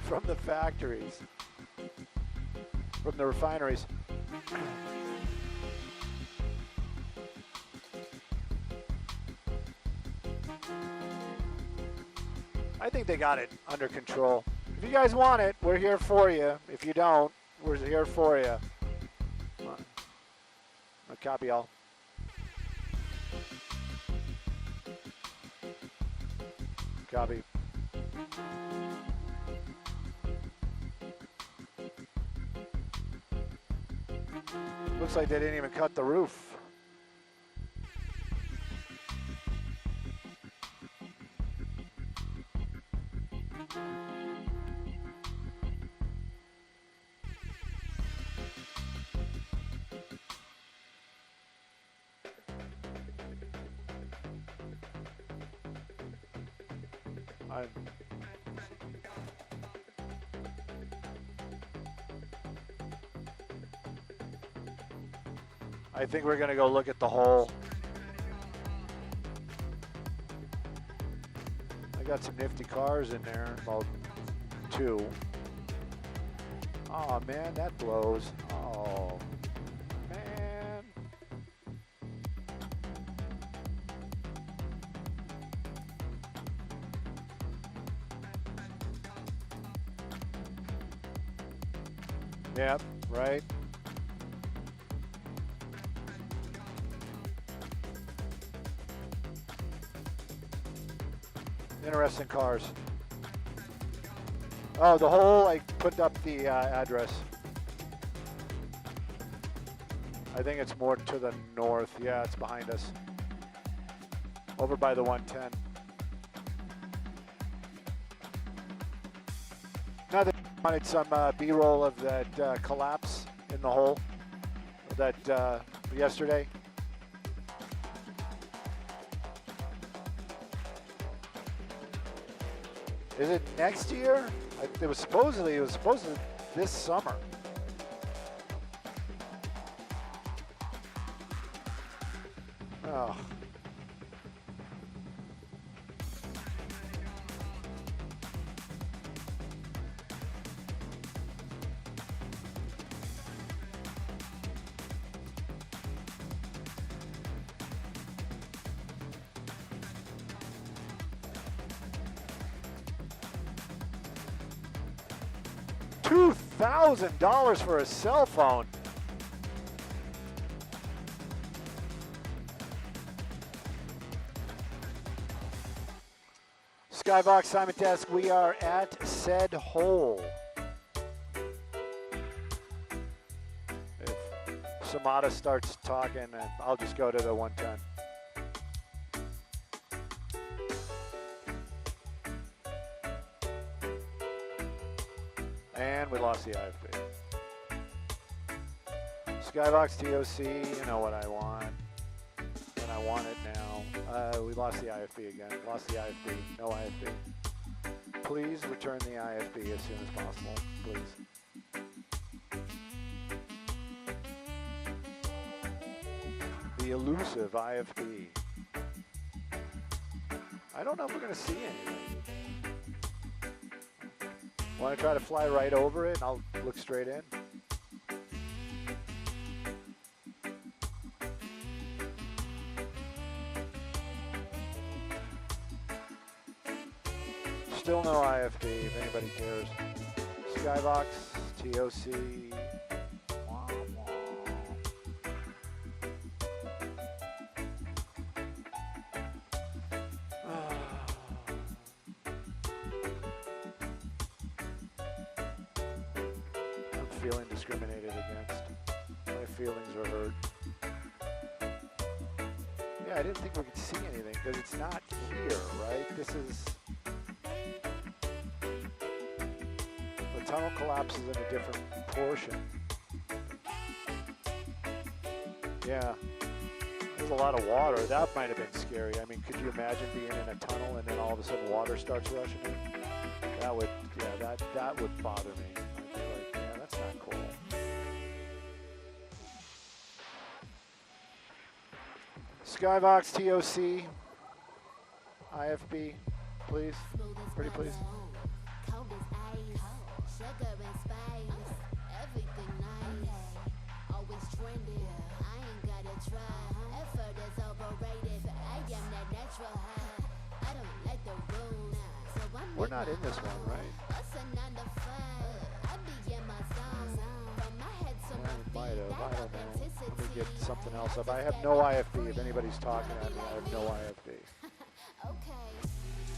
from the factories. from the refineries. I think they got it under control. If you guys want it, we're here for you. If you don't, we're here for you. Copy all. Copy. Looks like they didn't even cut the roof. I think we're going to go look at the hole. I got some nifty cars in there, about 2. Oh man, that blows. Oh man. Yep, right. Interesting cars. Oh, the hole, I put up the address. I think it's more to the north. Yeah, it's behind us. Over by the 110. Now they wanted some B-roll of that collapse in the hole that yesterday. Is it next year? It was supposedly this summer. Oh. $2,000 for a cell phone. Skybox Simon Desk, we are at said hole. If Samada starts talking, I'll just go to the 110. And we lost the IFB. Skybox TOC, you know what I want. And I want it now. We lost the IFB again. Lost the IFB. No IFB. Please return the IFB as soon as possible. Please. The elusive IFB. I don't know if we're going to see anything. Want to try to fly right over it and I'll look straight in? Still no IFB if anybody cares. Skybox, TOC. Feeling discriminated against. My feelings are hurt. Yeah, I didn't think we could see anything because it's not here, right? This is... The tunnel collapses in a different portion. Yeah. There's a lot of water. That might have been scary. I mean, could you imagine being in a tunnel and then all of a sudden water starts rushing in? That would, yeah, that would bother me. I'd be like, yeah, that's not cool. Skybox TOC, IFB, please, pretty please. We're not in this one, right? Yeah, we might have. I don't know. Let me get something else up. I have no IFB. If anybody's talking at me, I have no IFB.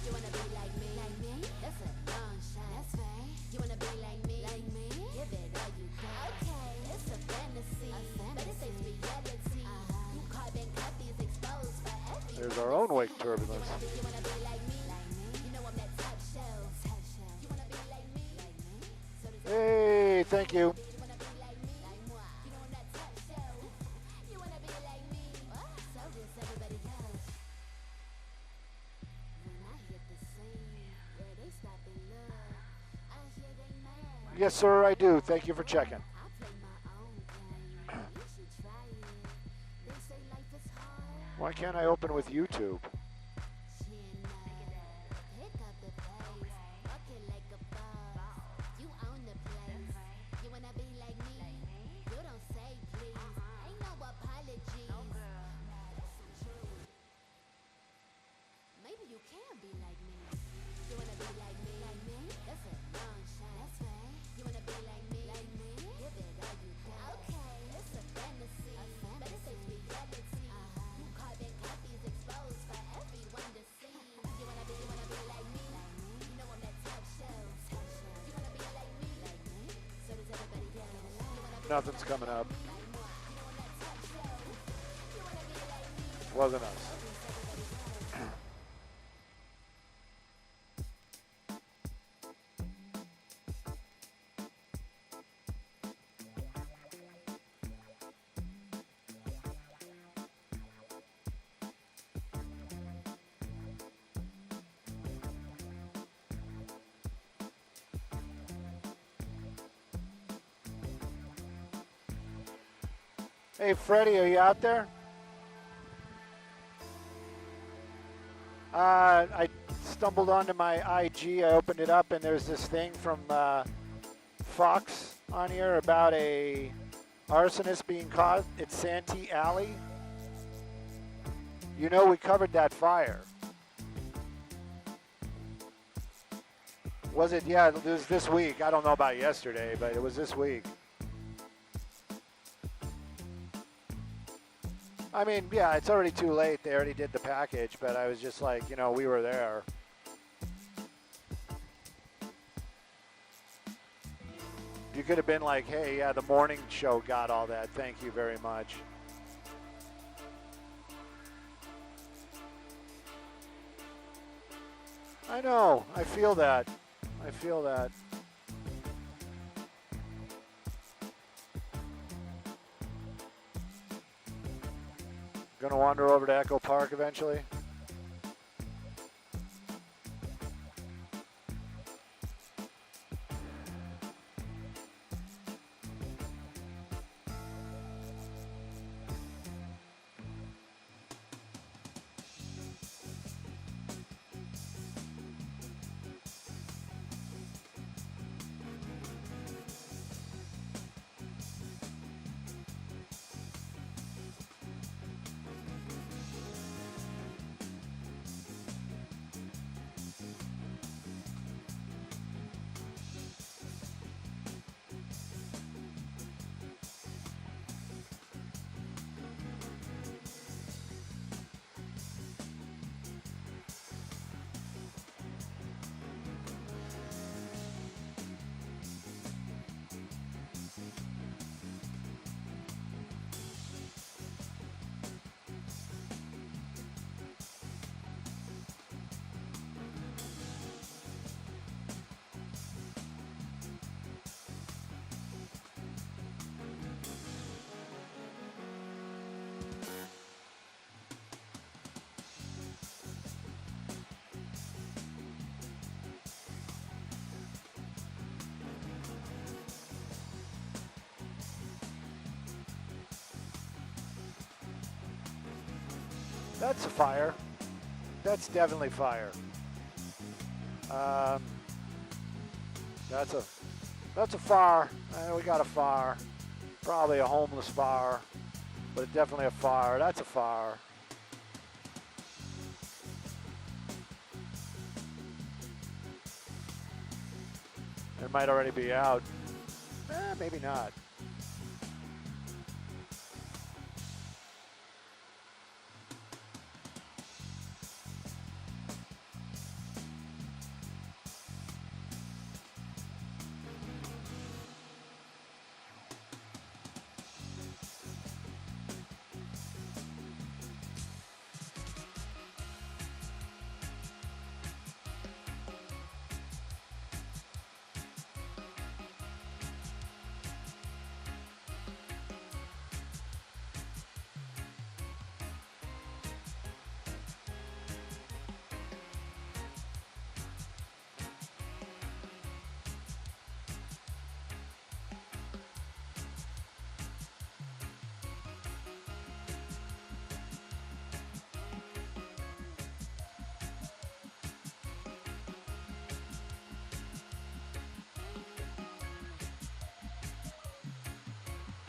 You wanna be like me? Like me? That's a long shot. That's right. You wanna be like me? Like me? Give it all you got. Okay, it's a fantasy. But it's a reality. You carbon copies exposed for every.
There's our own wake turbulence.
You wanna be like me? Like me? You know I'm that top shelf. Top shelf. You wanna be like me? Like me? So does
Hey, thank you.
you wanna be like me? Like moi. You know I'm that top shelf. You wanna be like me? So does everybody else. When I hit the scene, yeah, they stop and look. I hear they mad.
Yes, sir, I do. Thank you for checking.
I play my own game. You should try it. They say life is hard.
Why can't I open with YouTube?
Chin up. Pick up the pace. Walk it like a boss. You own the place. You wanna be like me? You don't say please. Ain't no apologies. Maybe you can be like me. You wanna be like me? Like me? That's a long shot. That's right. You wanna be like me? Like me? Give it all you got. Okay, it's a fantasy. But it's a reality. You carbon copies exposed for everyone to see. You wanna be like me? Like me? You know I'm that top shelf. Top shelf. You wanna be like me? Like me? So does everybody else. You wanna be
Nothing's coming up.
like moi. You know I'm that top shelf. You wanna be like me?
Wasn't us. Hey, Freddie, are you out there? I stumbled onto my IG. I opened it up, and there's this thing from Fox on here about a arsonist being caught at Santee Alley. You know, we covered that fire. Was it? Yeah, it was this week. I don't know about yesterday, but it was this week. I mean, yeah, it's already too late. They already did the package, but I was just like, you know, we were there. You could have been like, hey, yeah, the morning show got all that. Thank you very much. I know. I feel that. I feel that. Gonna wander over to Echo Park eventually. That's a fire. That's definitely fire. That's a fire. We got a fire. Probably a homeless fire, but definitely a fire. That's a fire. It might already be out. Maybe not.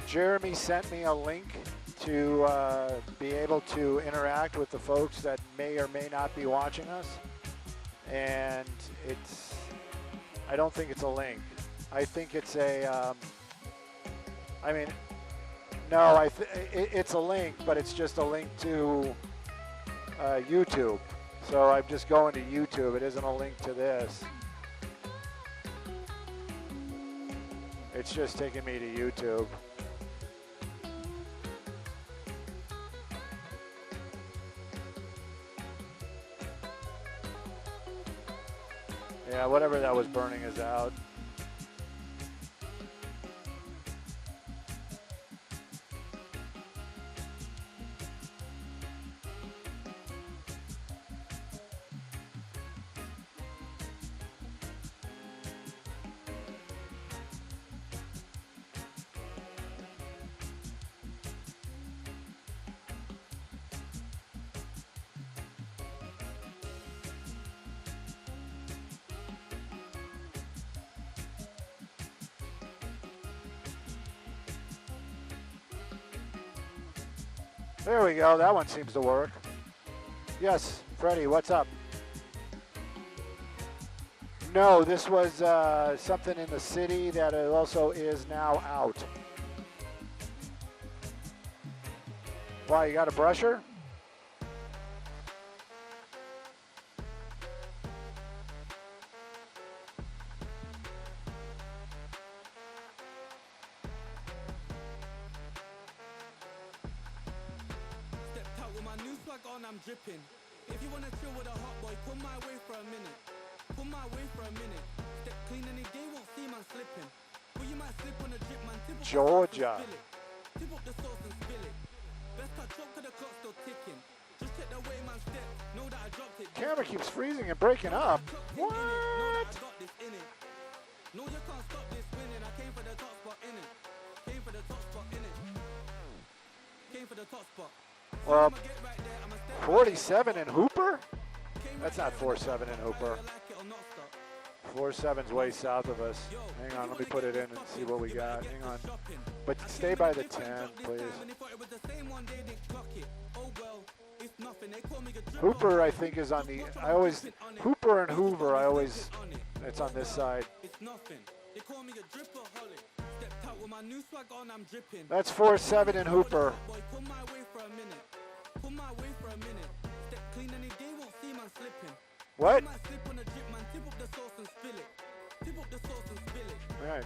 Jeremy sent me a link to be able to interact with the folks that may or may not be watching us. And it's, I don't think it's a link. I think it's a, I mean, no, it's a link, but it's just a link to YouTube. So I'm just going to YouTube. It isn't a link to this. It's just taking me to YouTube. Yeah, whatever that was burning is out. There we go. That one seems to work. Yes, Freddie, what's up? No, this was something in the city that it also is now out. Why, you got a brusher?
I'm dripping. If you wanna chill with a hot boy, come my way for a minute. Come my way for a minute. Step clean and the game won't see man slipping. But you might slip on a drip, man. Tip up
Georgia.
Tip up the sauce and spill it. Best cut chop cause the clock's still ticking. Just check the way man step. Know that I dropped it.
Camera keeps freezing and breaking up. What?
Know that I got this in it. No, you can't stop this winning. I came for the top spot in it. Came for the top spot in it. Came for the top spot.
Well, 47 in Hooper? That's not 47 in Hooper. 47's way south of us. Hang on, let me put it in and see what we got. Hang on. But stay by the 10, please. Hooper, I think, is on the, Hooper and Hoover, it's on this side. That's 47 in Hooper. What? Right,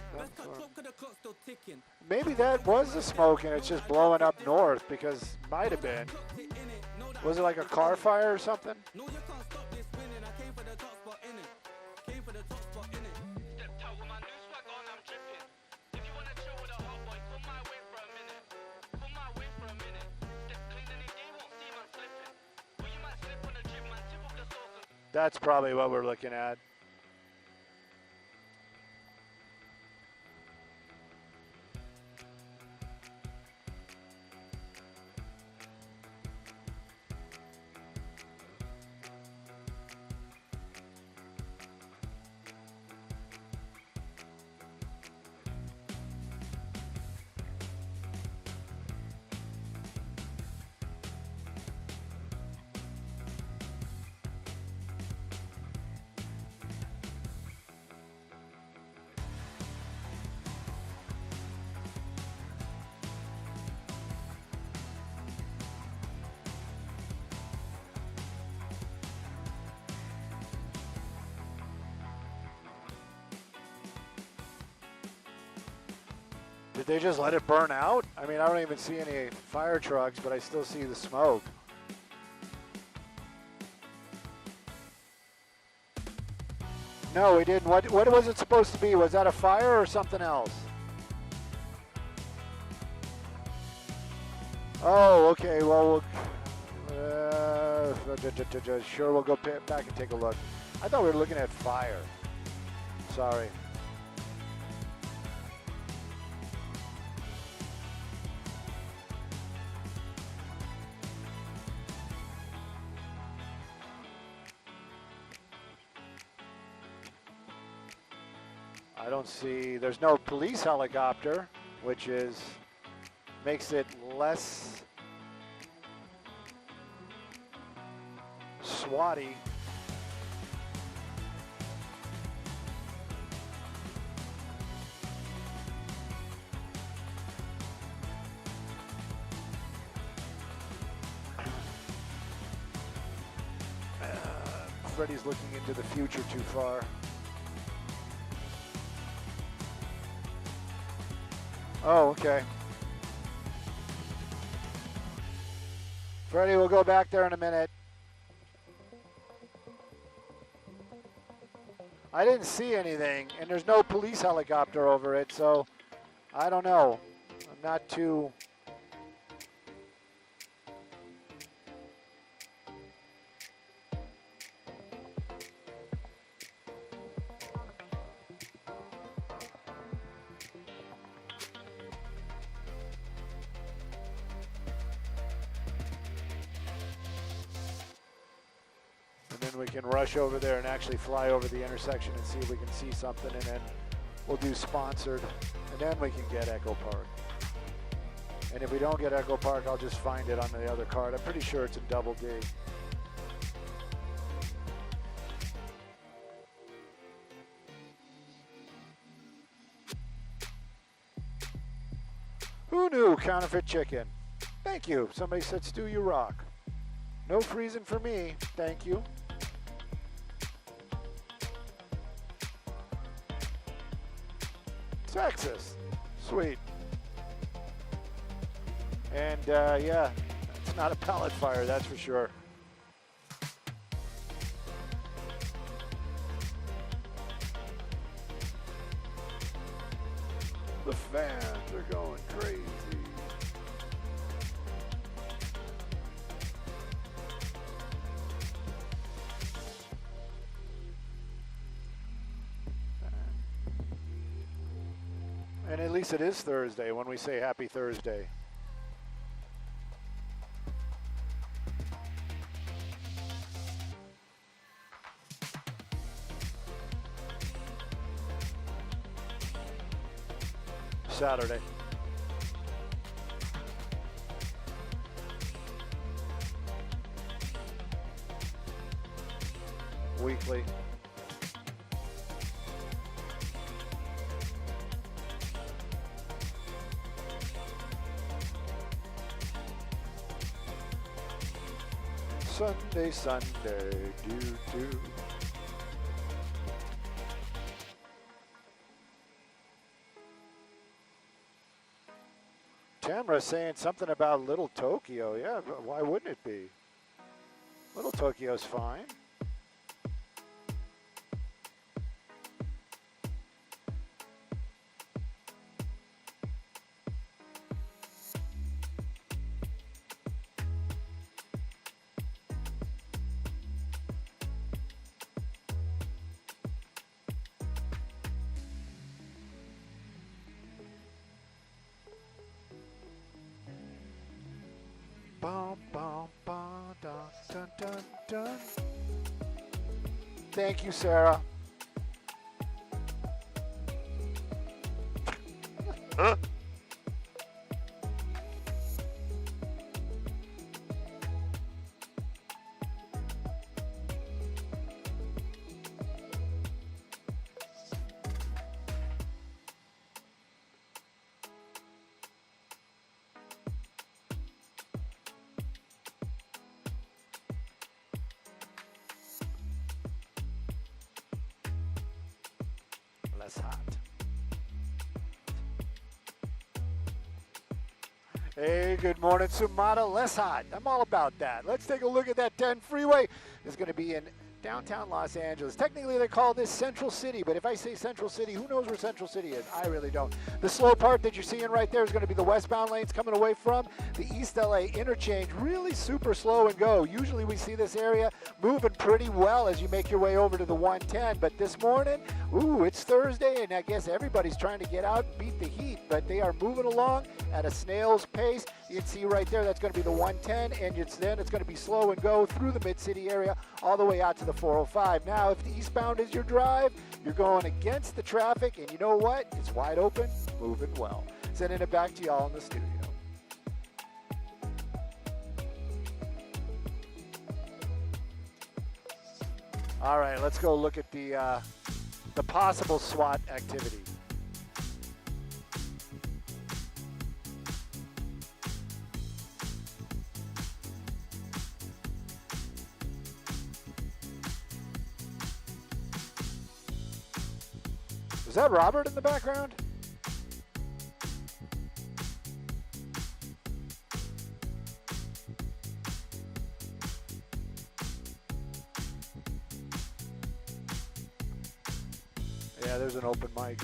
maybe that was the smoke and it's just blowing up north, because might have been. Was it like a car fire or something? That's probably what we're looking at. Did they just let it burn out? I mean, I don't even see any fire trucks, but I still see the smoke. No, we didn't. What was it supposed to be? Was that a fire or something else? Oh, okay. Well, sure, we'll go back and take a look. I thought we were looking at fire. Sorry. I don't see, there's no police helicopter, which makes it less SWAT-y. Freddie's looking into the future too far. Oh, okay. Freddie, we'll go back there in a minute. I didn't see anything, and there's no police helicopter over it, so I don't know. I'm not too... We can rush over there and actually fly over the intersection and see if we can see something, and then we'll do sponsored, and then we can get Echo Park. And if we don't get Echo Park, I'll just find it on the other card. I'm pretty sure it's in Double D. Who knew counterfeit chicken? Thank you. Somebody said, Stu, you rock. No freezing for me. Thank you. Texas. Sweet. And yeah, it's not a pallet fire, that's for sure. The fans are going crazy. And at least it is Thursday when we say happy Thursday. Saturday. Weekly. Sunday, Sunday, do. Tamra saying something about Little Tokyo. Yeah, but why wouldn't it be? Little Tokyo's fine. Dun. Thank you, Sarah. Less hot. Hey, good morning, Sumata. Less hot. I'm all about that. Let's take a look at that 10 freeway. It's going to be in downtown Los Angeles. Technically, they call this Central City, but if I say Central City, who knows where Central City is? I really don't. The slow part that you're seeing right there is going to be the westbound lanes coming away from the East LA interchange. Really super slow and go. Usually we see this area moving pretty well as you make your way over to the 110, but this morning, ooh, it's Thursday, and I guess everybody's trying to get out and beat the heat, but they are moving along at a snail's pace. You can see right there, that's going to be the 110, and it's going to be slow and go through the mid-city area all the way out to the 405. Now, if the eastbound is your drive, you're going against the traffic, and you know what? It's wide open, moving well. Sending it back to y'all in the studio. All right, let's go look at the possible SWAT activity. Is that Robert in the background? Yeah, there's an open mic.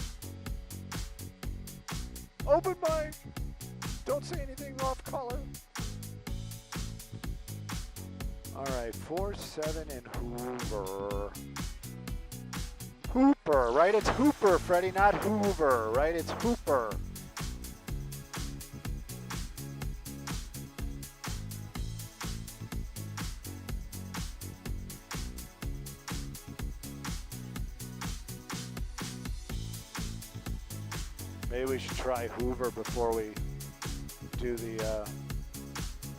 Open mic! Don't say anything off color. All right, 4-7 and Hoover. Hooper, right? It's Hooper, Freddie, not Hoover, right? It's Hooper. Maybe we should try Hoover before we do the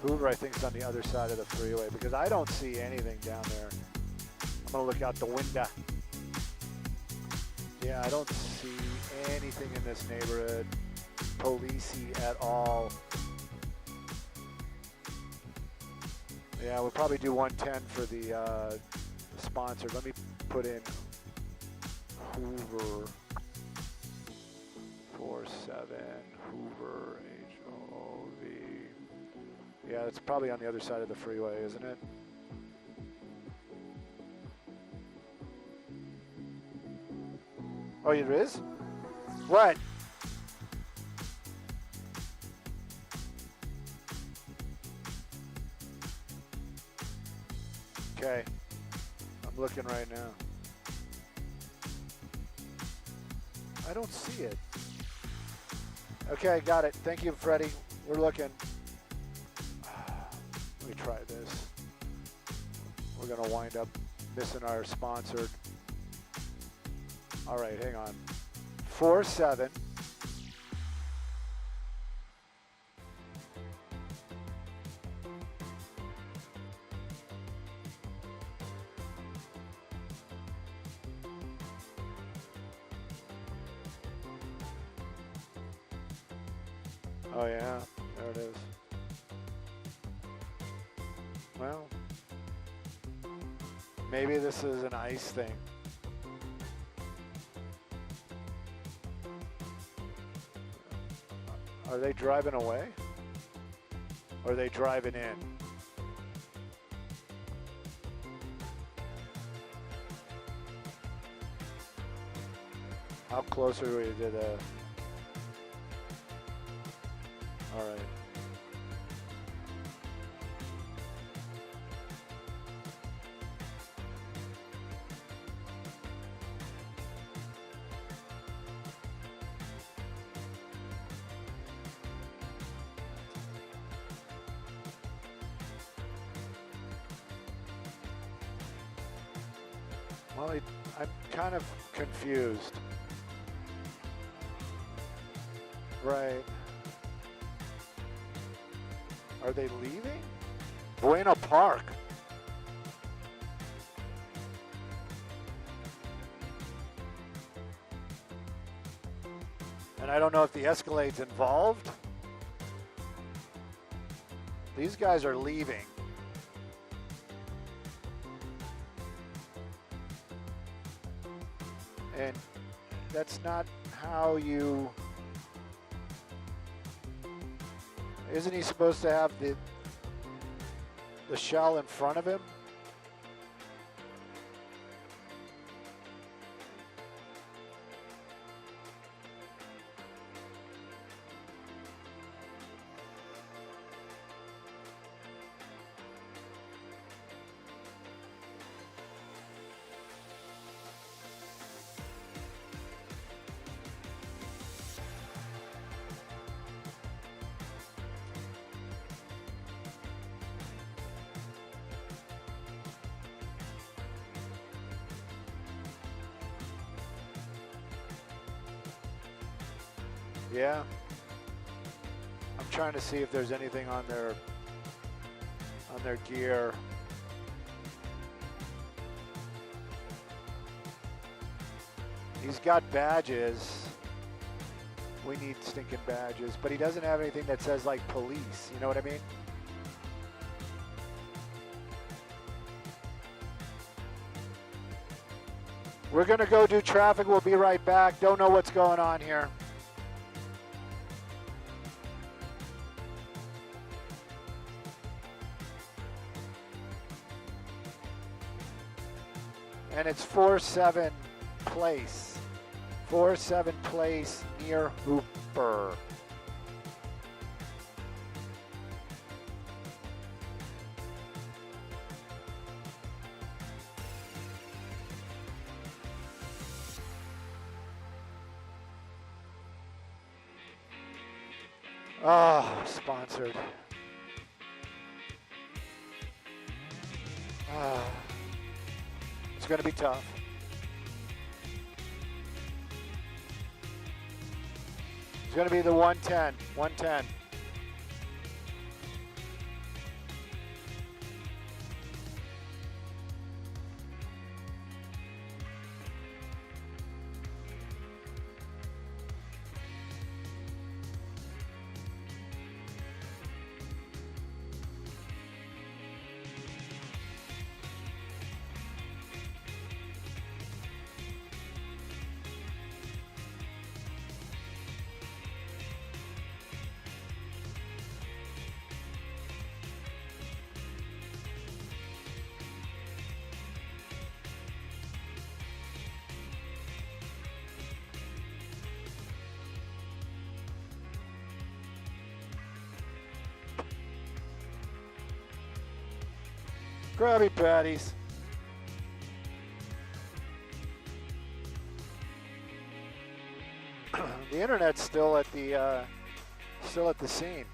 Hoover. I think is on the other side of the freeway because I don't see anything down there. I'm gonna look out the window. Yeah, I don't see anything in this neighborhood policey at all. Yeah, we'll probably do 110 for the sponsor. Let me put in Hoover 47 Hoover HOV. Yeah, it's probably on the other side of the freeway, isn't it? Oh, it is? What? Okay. I'm looking right now. I don't see it. Okay, got it. Thank you, Freddie. We're looking. Let me try this. We're going to wind up missing our sponsored. All right, hang on. 4-7. Oh yeah, there it is. Well, maybe this is an ice thing. Are they driving away? Or are they driving in? How close are we to the... All right. Well, I'm kind of confused. Right. Are they leaving? Buena Park. And I don't know if the Escalade's involved. These guys are leaving. And that's not how you... Isn't he supposed to have the shell in front of him? Yeah. I'm trying to see if there's anything on their gear. He's got badges. We need stinking badges, but he doesn't have anything that says like police, you know what I mean? We're gonna go do traffic, we'll be right back. Don't know what's going on here. And it's 47 Place. 47 Place near Hooper. Oh, sponsored. It's going to be tough. It's going to be the 110. 110. Krabby Patties. The internet's still at the scene.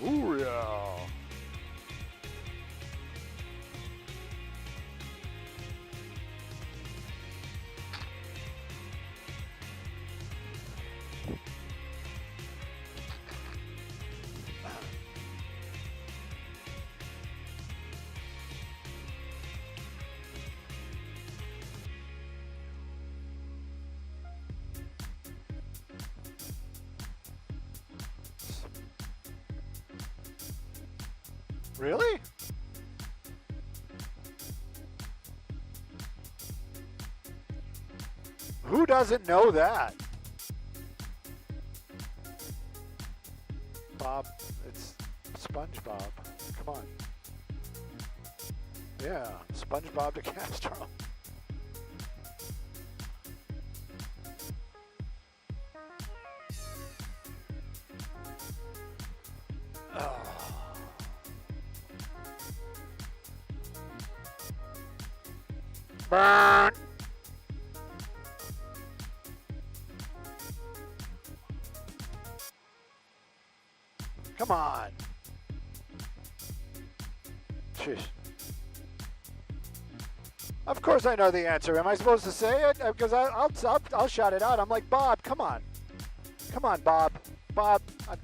Ooh, yeah. Really? Who doesn't know that? Bob, it's SpongeBob. Come on. Yeah, SpongeBob to Castro. Burn. Come on. Jeez. Of course I know the answer. Am I supposed to say it? Because I'll shout it out. I'm like, Bob, come on. Come on, Bob. Bob, I'm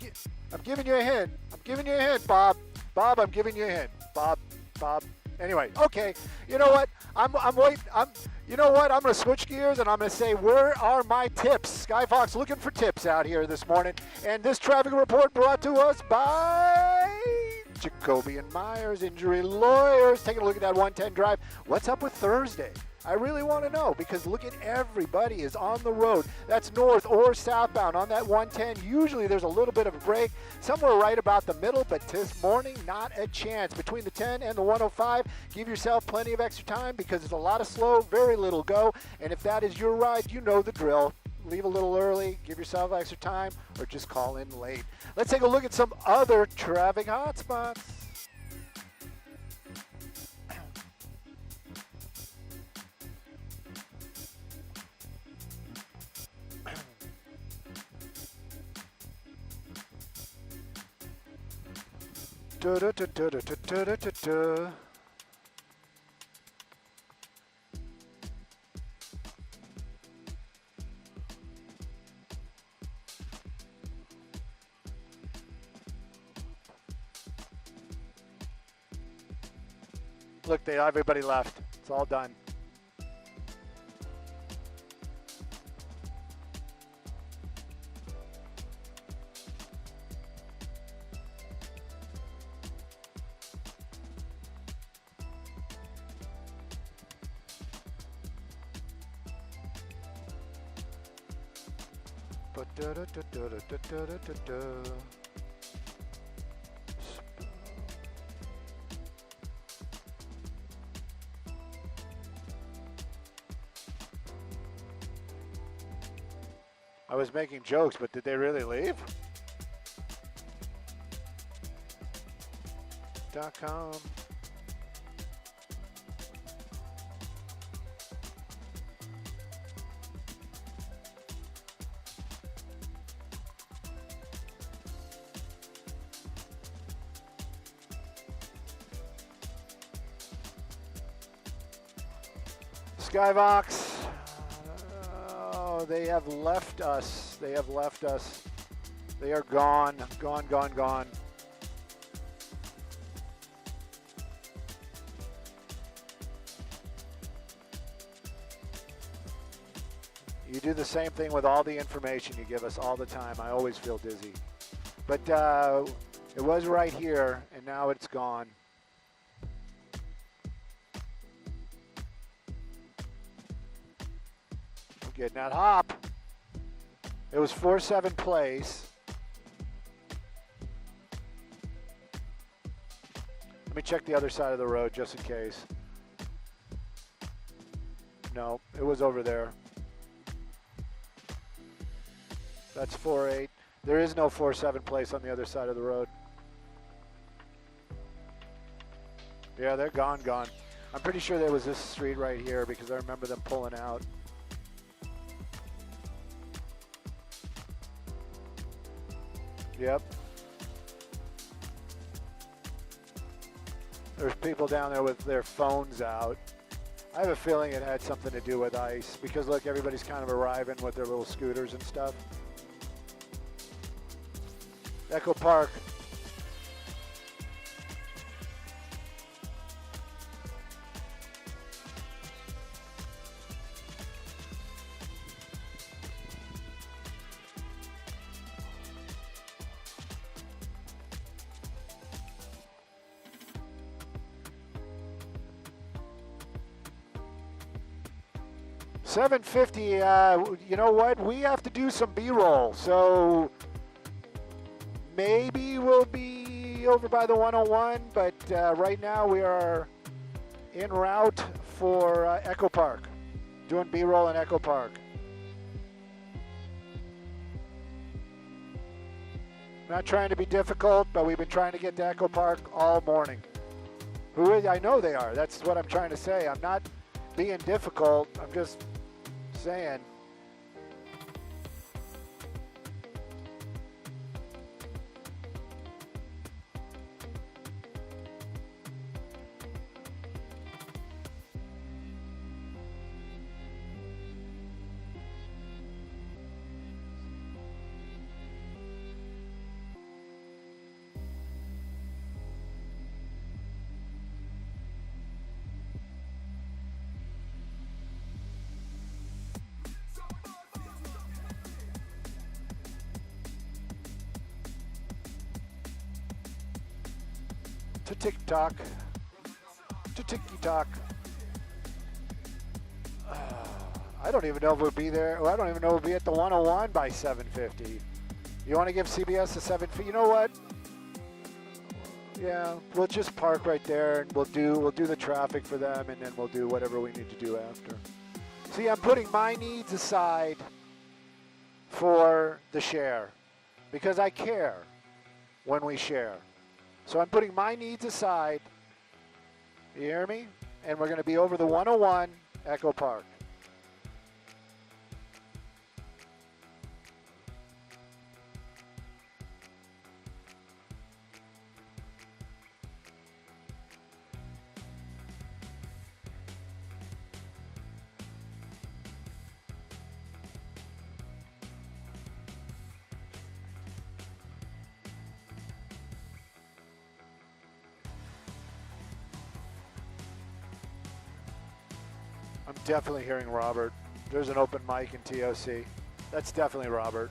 giving you a hint. I'm giving you a hint, Bob. Bob, I'm giving you a hint. Bob, Bob. Anyway, okay. You know what? I'm waiting. You know what? I'm going to switch gears and I'm going to say, where are my tips? Skyfox looking for tips out here this morning. And this traffic report brought to us by Jacoby and Myers, Injury Lawyers. Taking a look at that 110 drive. What's up with Thursday? I really want to know, because look at everybody is on the road. That's north or southbound on that 110. Usually there's a little bit of a break, somewhere right about the middle, but this morning, not a chance. Between the 10 and the 105, give yourself plenty of extra time, because there's a lot of slow, very little go. And if that is your ride, you know the drill. Leave a little early, give yourself extra time, or just call in late. Let's take a look at some other traffic hotspots. Look, everybody left. It's all done. I was making jokes, but did they really leave? .com. Skybox. Oh, they have left us. They have left us. They are gone. Gone, gone, gone. You do the same thing with all the information you give us all the time. I always feel dizzy. But it was right here, and now it's gone. I'm getting that hop. It was 4-7 place. Let me check the other side of the road just in case. No, it was over there. That's 4-8. There is no 4-7 place on the other side of the road. Yeah, they're gone, gone. I'm pretty sure there was this street right here because I remember them pulling out. Yep. There's people down there with their phones out. I have a feeling it had something to do with ice because look, everybody's kind of arriving with their little scooters and stuff. Echo Park. $7.50, you know what? We have to do some B-roll, so maybe we'll be over by the 101, but right now we are en route for Echo Park, doing B-roll in Echo Park. Not trying to be difficult, but we've been trying to get to Echo Park all morning. I know they are. That's what I'm trying to say. I'm not being difficult. I'm just saying. To TikTok. To TikTok. I don't even know if we'll be there. Well, I don't even know if we'll be at the 101 by 7:50. You want to give CBS a 7:50? You know what? Yeah, we'll just park right there and we'll do the traffic for them, and then we'll do whatever we need to do after. See, I'm putting my needs aside for the share because I care when we share. So I'm putting my needs aside. You hear me? And we're going to be over the 101 Echo Park. I'm definitely hearing Robert. There's an open mic in TOC. That's definitely Robert.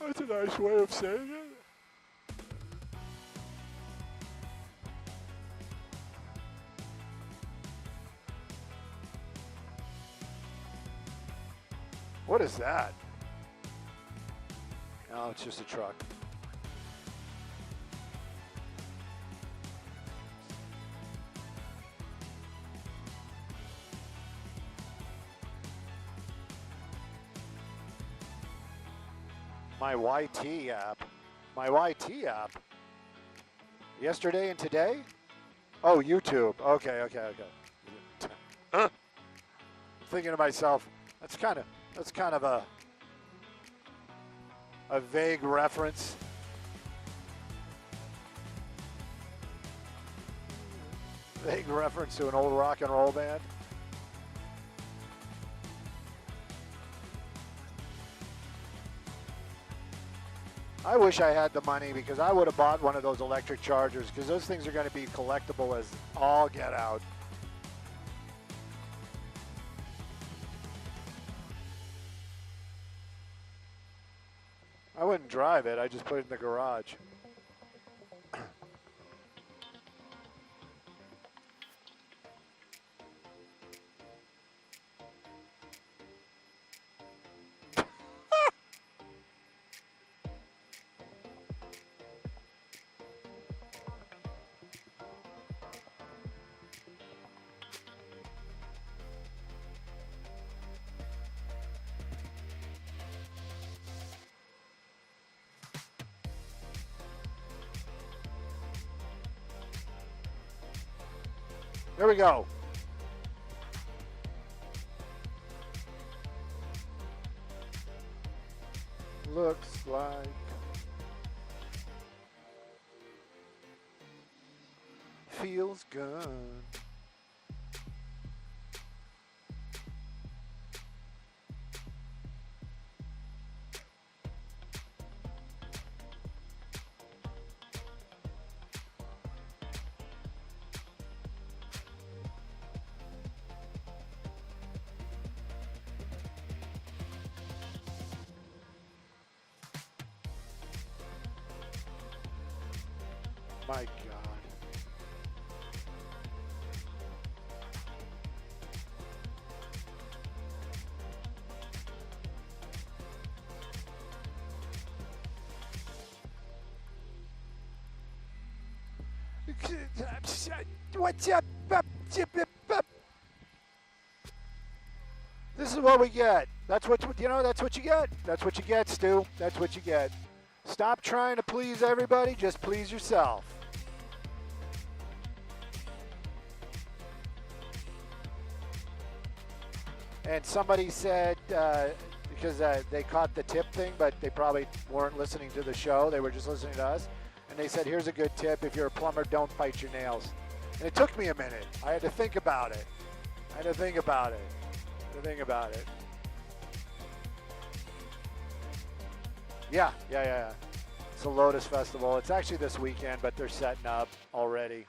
That's a nice way of saying it. What is that? Oh, it's just a truck. My YT app. My YT app. Yesterday and today? Oh, YouTube. Okay. Thinking to myself, that's kind of a vague reference. Vague reference to an old rock and roll band. I wish I had the money because I would have bought one of those electric chargers because those things are going to be collectible as all get out. I wouldn't drive it. I just put it in the garage. There we go. Looks like feels good. My God. What's up? This is what we get. That's what that's what you get. That's what you get, Stu. That's what you get. Stop trying to please everybody. Just please yourself. And somebody said, because they caught the tip thing, but they probably weren't listening to the show. They were just listening to us. And they said, here's a good tip. If you're a plumber, don't bite your nails. And it took me a minute. I had to think about it. Yeah. It's the Lotus Festival. It's actually this weekend, but they're setting up already.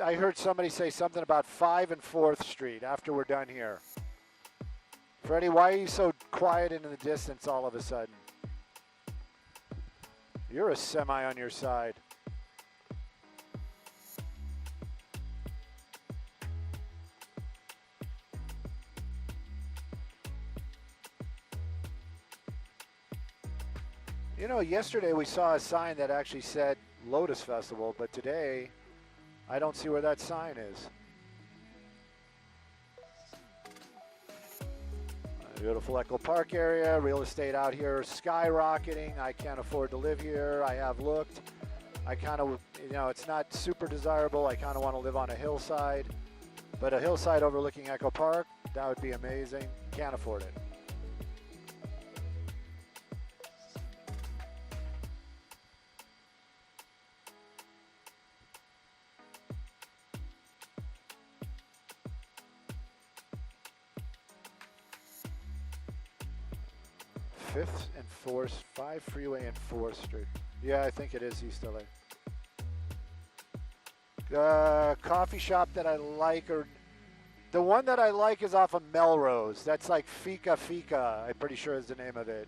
I heard somebody say something about 5 and 4th Street after we're done here. Freddie, why are you so quiet and in the distance all of a sudden? You're a semi on your side. You know, yesterday we saw a sign that actually said Lotus Festival, but today I don't see where that sign is. Beautiful Echo Park area, real estate out here skyrocketing. I can't afford to live here. I have looked. I kind of, you know, it's not super desirable. I kind of want to live on a hillside, but a hillside overlooking Echo Park, that would be amazing. Can't afford it. Fifth and 4th, 5 Freeway and 4th Street. Yeah, I think it is East LA. The coffee shop that I like, or the one that I like is off of Melrose. That's like Fika Fika, I'm pretty sure is the name of it.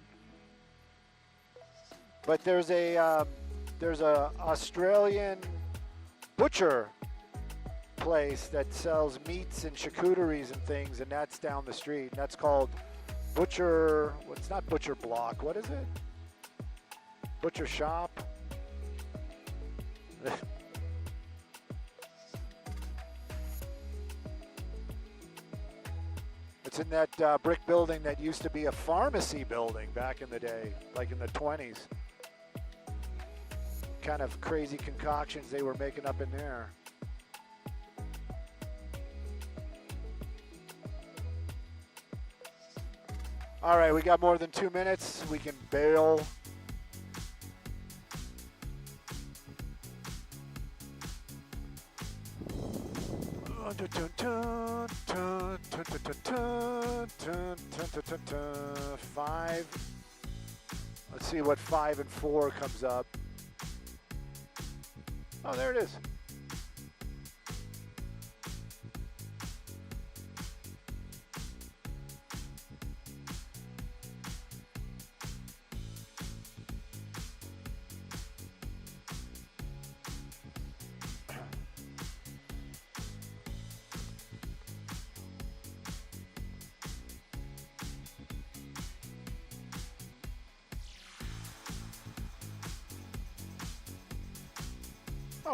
But there's a Australian butcher place that sells meats and charcuteries and things, and that's down the street. And that's called Butcher, well, it's not Butcher Block. What is it? Butcher Shop? It's in that brick building that used to be a pharmacy building back in the day, like in the 20s. Kind of crazy concoctions they were making up in there. All right, we got more than 2 minutes. We can bail. Five. Let's see what 5 and 4 comes up. Oh, there it is.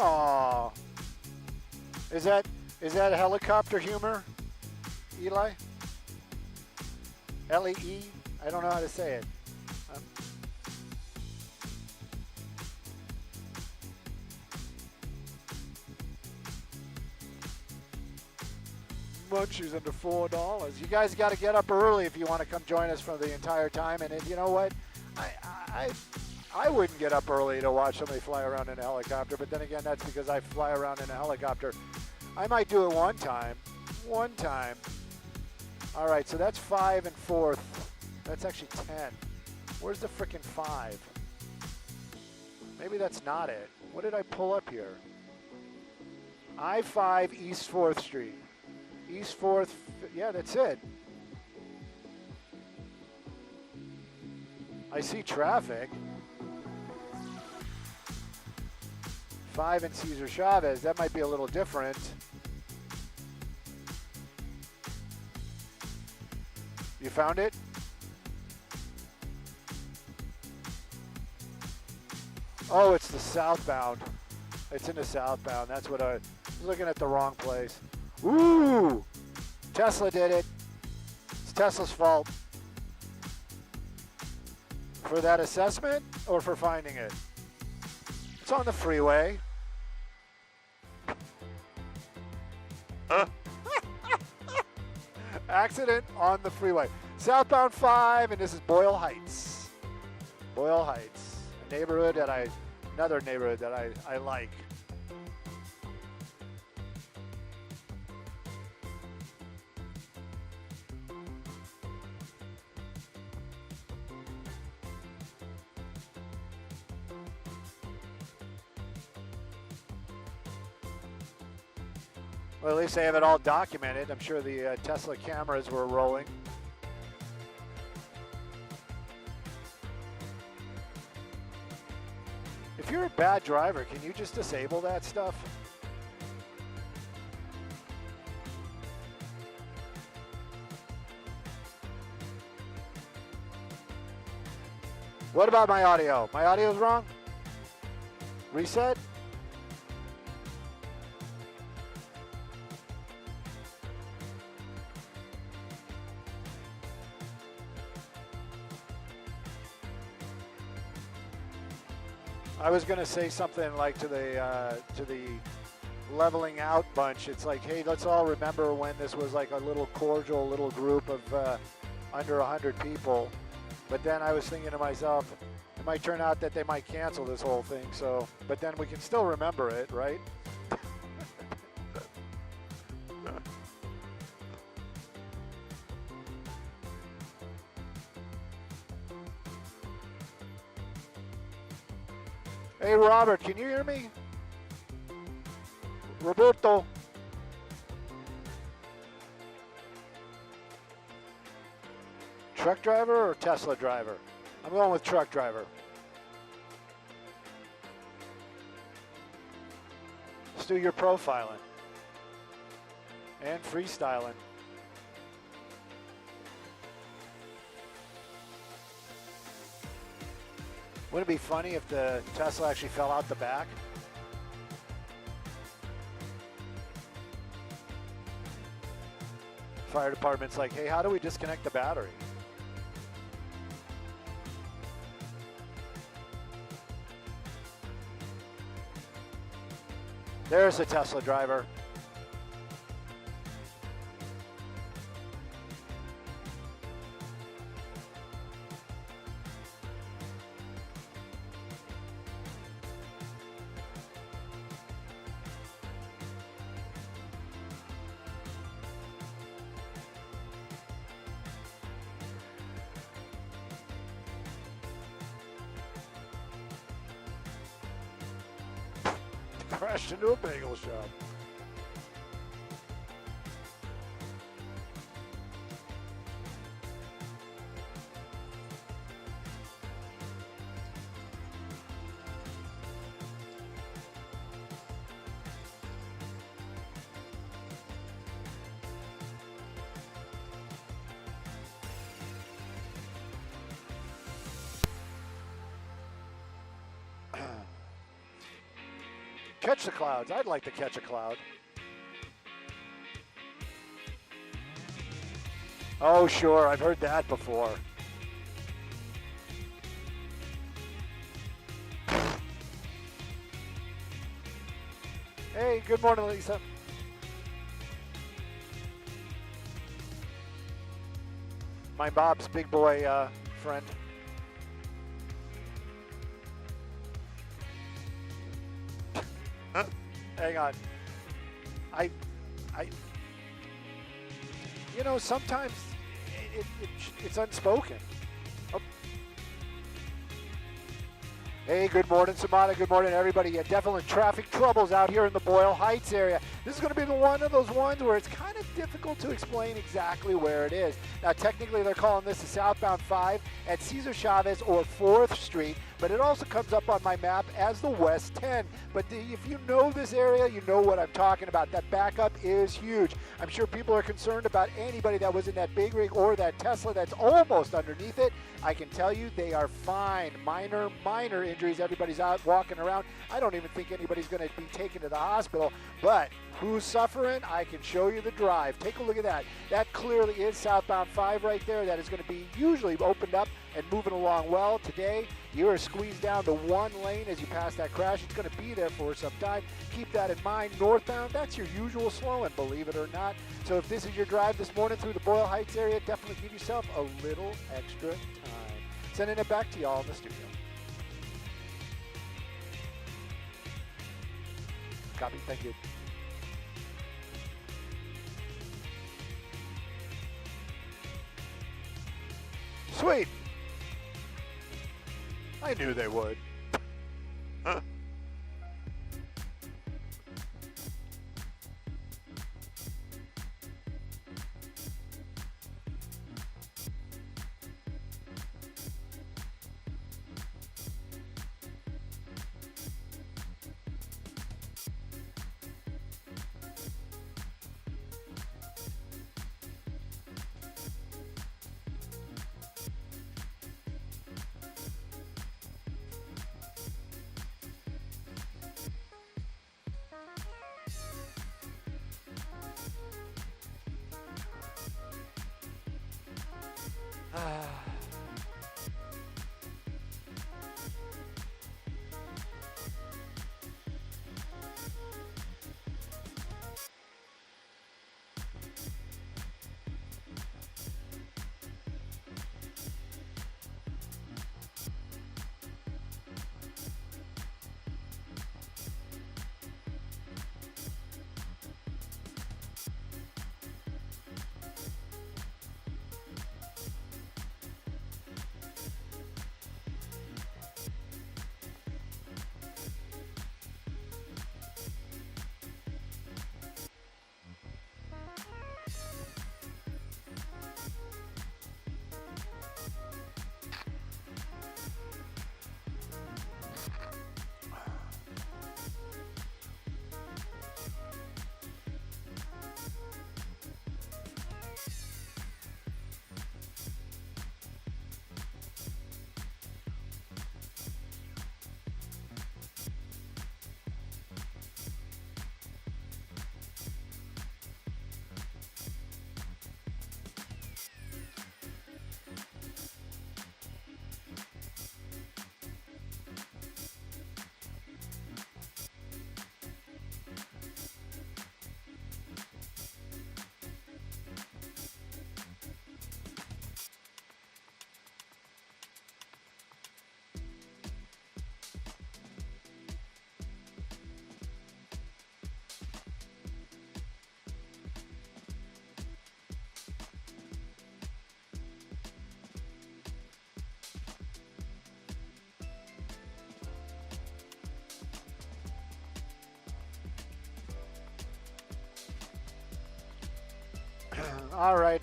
Oh, is that helicopter humor, Eli? L-E-E? I don't know how to say it. Munchies under $4. You guys got to get up early if you want to come join us for the entire time. And you know what? I wouldn't get up early to watch somebody fly around in a helicopter, but then again, that's because I fly around in a helicopter. I might do it one time. One time. All right, so that's 5 and 4th. That's actually 10. Where's the frickin' 5? Maybe that's not it. What did I pull up here? I-5 East 4th Street. East 4th, yeah, that's it. I see traffic. 5 and Cesar Chavez, that might be a little different. You found it? Oh, it's the southbound. It's in the southbound. That's what I was looking at, the wrong place. Ooh! Tesla did it. It's Tesla's fault. For that assessment or for finding it? It's on the freeway. Accident on the freeway. Southbound 5, and this is Boyle Heights. Boyle Heights, a neighborhood that another neighborhood that I like. Well, at least they have it all documented. I'm sure the Tesla cameras were rolling. If you're a bad driver, can you just disable that stuff? What about my audio? My audio's wrong? Reset? I was going to say something like to the leveling out bunch. It's like, hey, let's all remember when this was like a little cordial little group of under 100 people. But then I was thinking to myself, it might turn out that they might cancel this whole thing. So, but then we can still remember it, right? Hey, Robert, can you hear me? Roberto. Truck driver or Tesla driver? I'm going with truck driver. Let's do your profiling and freestyling. Wouldn't it be funny if the Tesla actually fell out the back? Fire department's like, hey, how do we disconnect the battery? There's a Tesla driver. Crashed into a bagel shop. Catch the clouds. I'd like to catch a cloud. Oh, sure. I've heard that before. Hey, good morning, Lisa. My Bob's big boy friend. Hang on. You know, sometimes it's unspoken. Oh. Hey, good morning, Samana. Good morning, everybody. Yeah, definitely traffic troubles out here in the Boyle Heights area. This is going to be one of those ones where it's kind of difficult to explain exactly where it is. Now, technically, they're calling this the southbound 5 at Cesar Chavez or 4th Street, but it also comes up on my map as the West 10. But if you know this area, you know what I'm talking about. That backup is huge. I'm sure people are concerned about anybody that was in that big rig or that Tesla that's almost underneath it. I can tell you they are fine. Minor injuries. Everybody's out walking around. I don't even think anybody's going to be taken to the hospital. But who's suffering? I can show you the drive. Take a look at that. That clearly is southbound 5 right there. That is going to be usually opened up and moving along well. Today, you are squeezed down to one lane as you pass that crash. It's going to be there for some time. Keep that in mind. Northbound, that's your usual slowing, believe it or not. So if this is your drive this morning through the Boyle Heights area, definitely give yourself a little extra time. Sending it back to y'all in the studio. Copy. Thank you. Sweet. I knew they would. All right.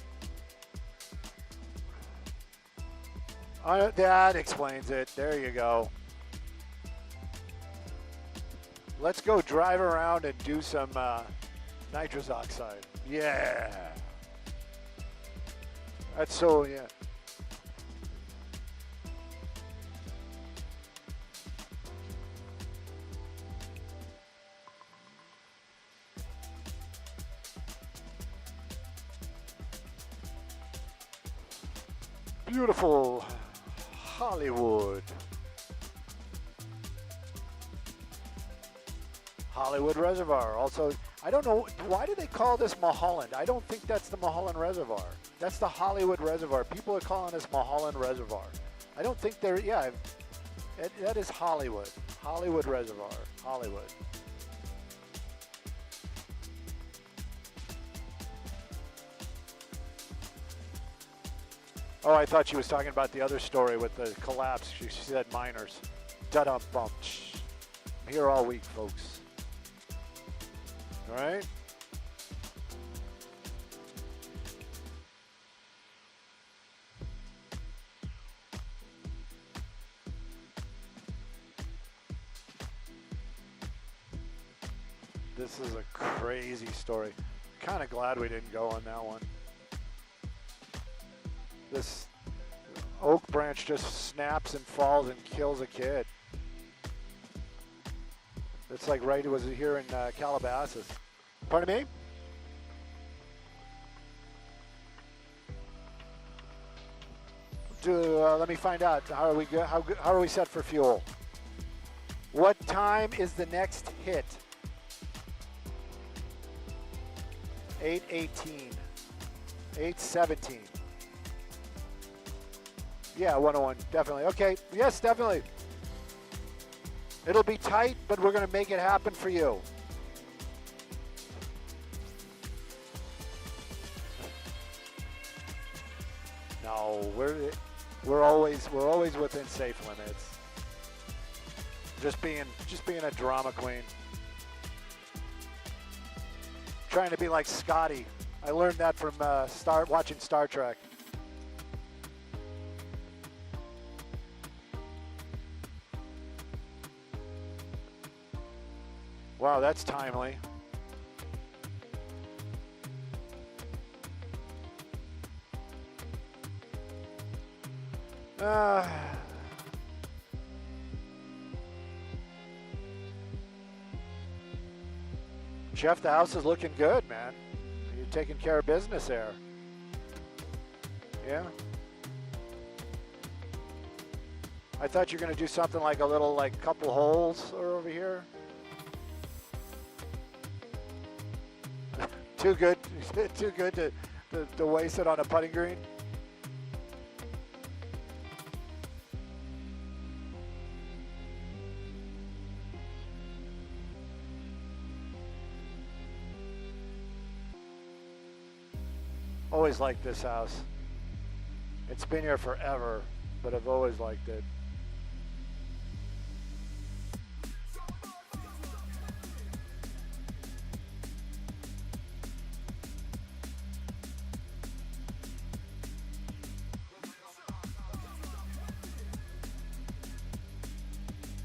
That explains it. There you go. Let's go drive around and do some nitrous oxide. Yeah. That's so, yeah. Beautiful Hollywood. Hollywood Reservoir. Also, I don't know, why do they call this Mulholland? I don't think that's the Mulholland Reservoir. That's the Hollywood Reservoir. People are calling this Mulholland Reservoir. I don't think they're, yeah, that is Hollywood. Hollywood Reservoir. Hollywood. Oh, I thought she was talking about the other story with the collapse. She said miners. Da-dum-bum. I'm here all week, folks. All right? This is a crazy story. Kind of glad we didn't go on that one. This oak branch just snaps and falls and kills a kid. It's like right, it was here in Calabasas. Pardon me? Let me find out. How are we set for fuel? What time is the next hit? 8:18. 8:17. Yeah, 101, definitely. Okay, yes, definitely. It'll be tight, but we're going to make it happen for you. No, we're always within safe limits. Just being a drama queen. Trying to be like Scotty. I learned that from watching Star Trek. Wow, that's timely. Jeff, the house is looking good, man. You're taking care of business there. Yeah. I thought you were going to do something like a little, like, couple holes over here. Too good to waste it on a putting green. Always liked this house. It's been here forever, but I've always liked it.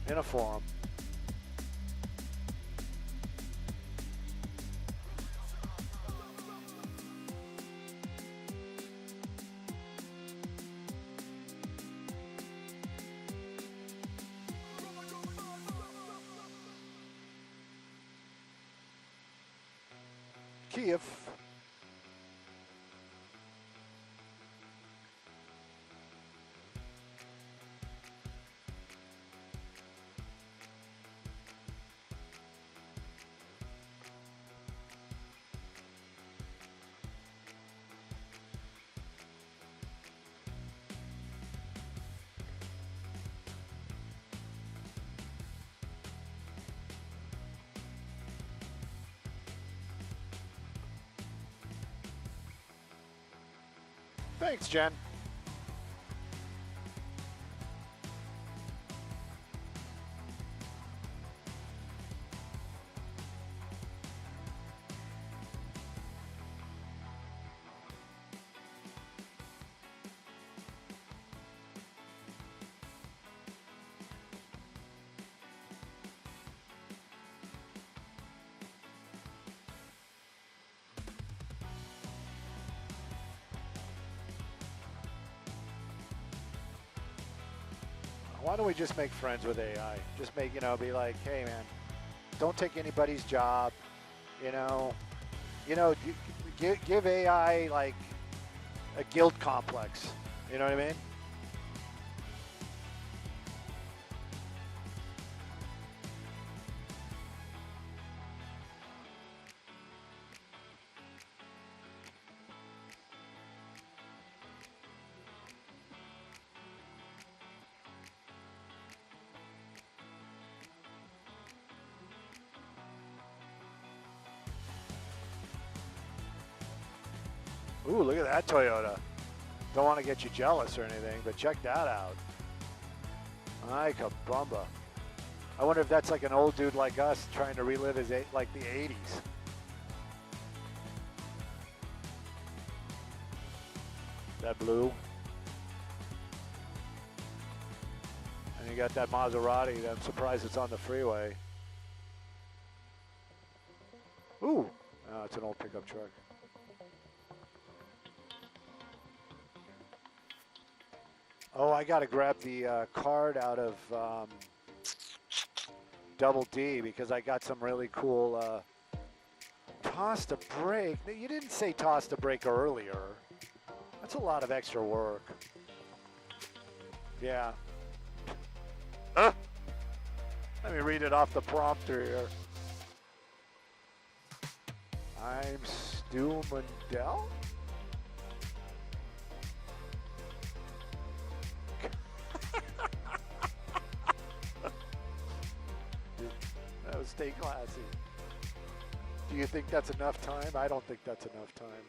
In a forum. Kiev. Thanks, Jen. Why don't we just make friends with AI? Just make, be like, hey man, don't take anybody's job, you know, give AI like a guilt complex, you know what I mean? Ooh, look at that Toyota. Don't want to get you jealous or anything, but check that out. Ay, kabumba. I wonder if that's like an old dude like us trying to relive his like the 80s. That blue. And you got that Maserati. I'm surprised it's on the freeway. Ooh, oh, it's an old pickup truck. Oh, I got to grab the card out of Double D because I got some really cool toss to break. You didn't say toss to break earlier. That's a lot of extra work. Yeah. Let me read it off the prompter here. I'm Stu Mundel. Stay classy. Do you think that's enough time? I don't think that's enough time.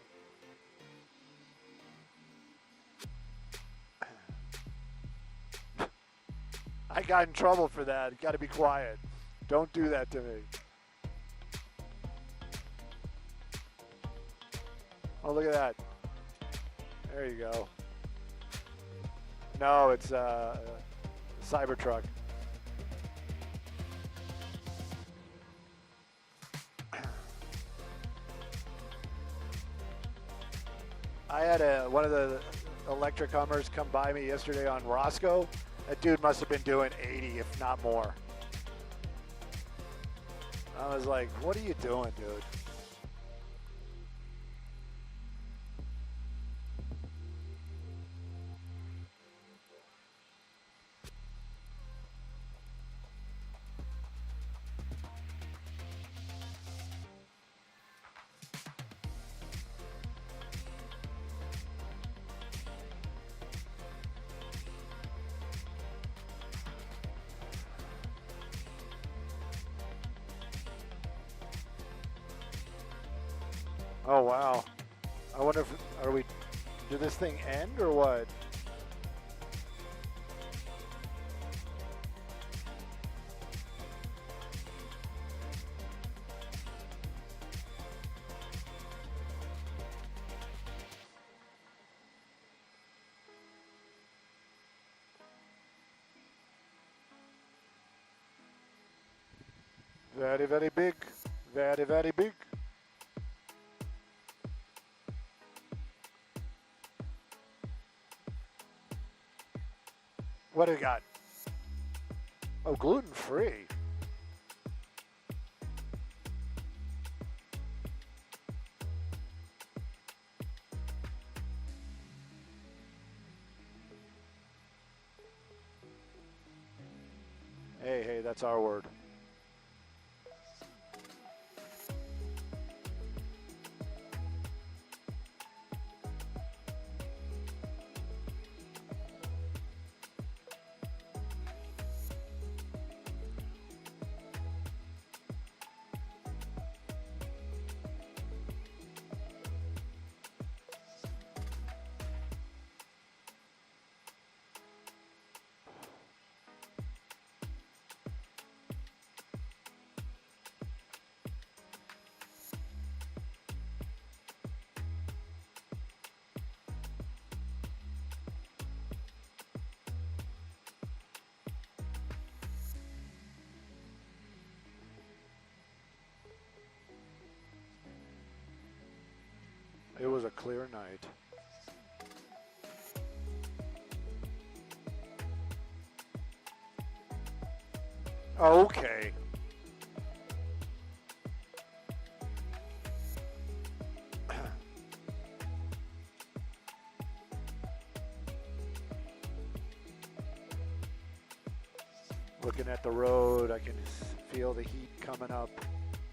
I got in trouble for that. Got to be quiet. Don't do that to me. Oh, look at that. There you go. No, it's a Cybertruck. I had one of the electric Hummers come by me yesterday on Roscoe. That dude must have been doing 80, if not more. I was like, what are you doing, dude? Oh wow! I wonder if did this thing end or what? Very, very big. Very, very big. What do we got? Oh, gluten-free. Hey, that's our word. It was a clear night. Okay. Looking at the road, I can feel the heat coming up.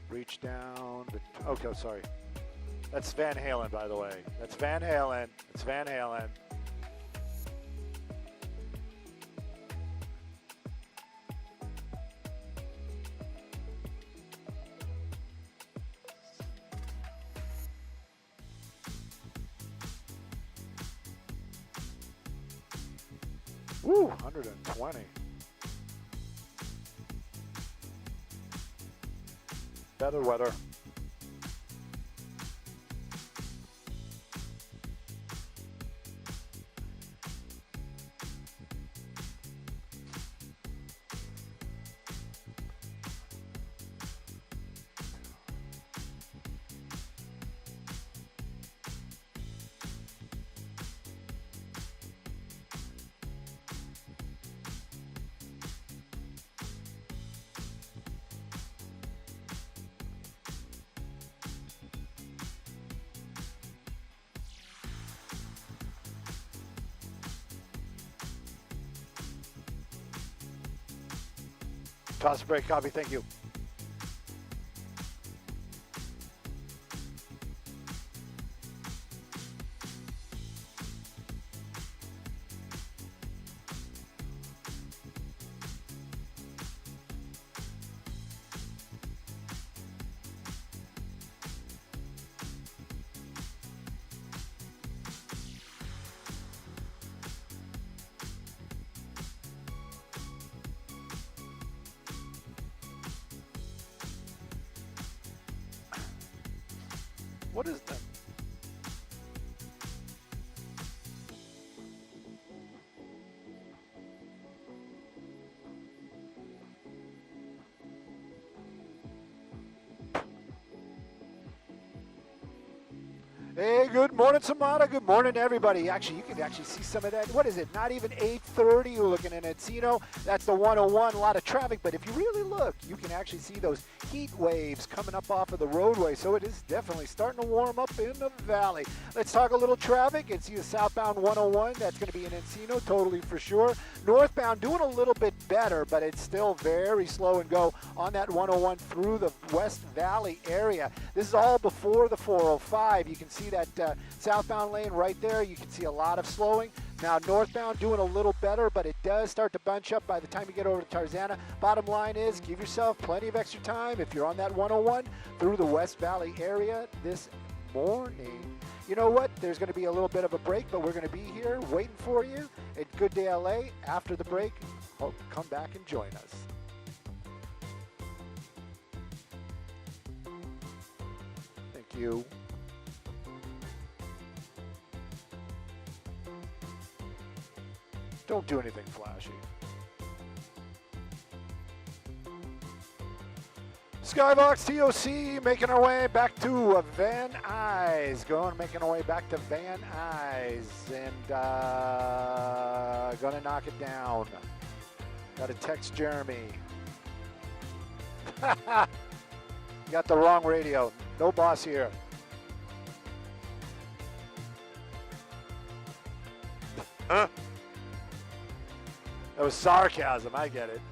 Reach down. But, okay, sorry. That's Van Halen, by the way. That's Van Halen. It's Van Halen. Woo, 120. Better weather. Toss a break, copy, thank you. What is that? Hey, good morning, Samana. Good morning, everybody. Actually, you can actually see some of that. What is it? Not even 8:30. You're looking at Encino. That's the 101. A lot of traffic. But if you really look, you can actually see those heat waves coming up off of the roadway. So it is definitely starting to warm up in the valley. Let's talk a little traffic and see the southbound 101. That's going to be in Encino, totally for sure. Northbound doing a little bit better, but it's still very slow and go on that 101 through the West Valley area. This is all before the 405. You can see that southbound lane right there. You can see a lot of slowing. Now northbound doing a little better, but it does start to bunch up by the time you get over to Tarzana. Bottom line is give yourself plenty of extra time if you're on that 101 through the West Valley area this morning. You know what? There's going to be a little bit of a break, but we're going to be here waiting for you at GDLA after the break. Hope you come back and join us. Thank you. Don't do anything flashy. Skybox TOC making our way back to Van Nuys. Making our way back to Van Nuys and gonna knock it down. Gotta text Jeremy. You got the wrong radio. No boss here. Huh? That was sarcasm, I get it.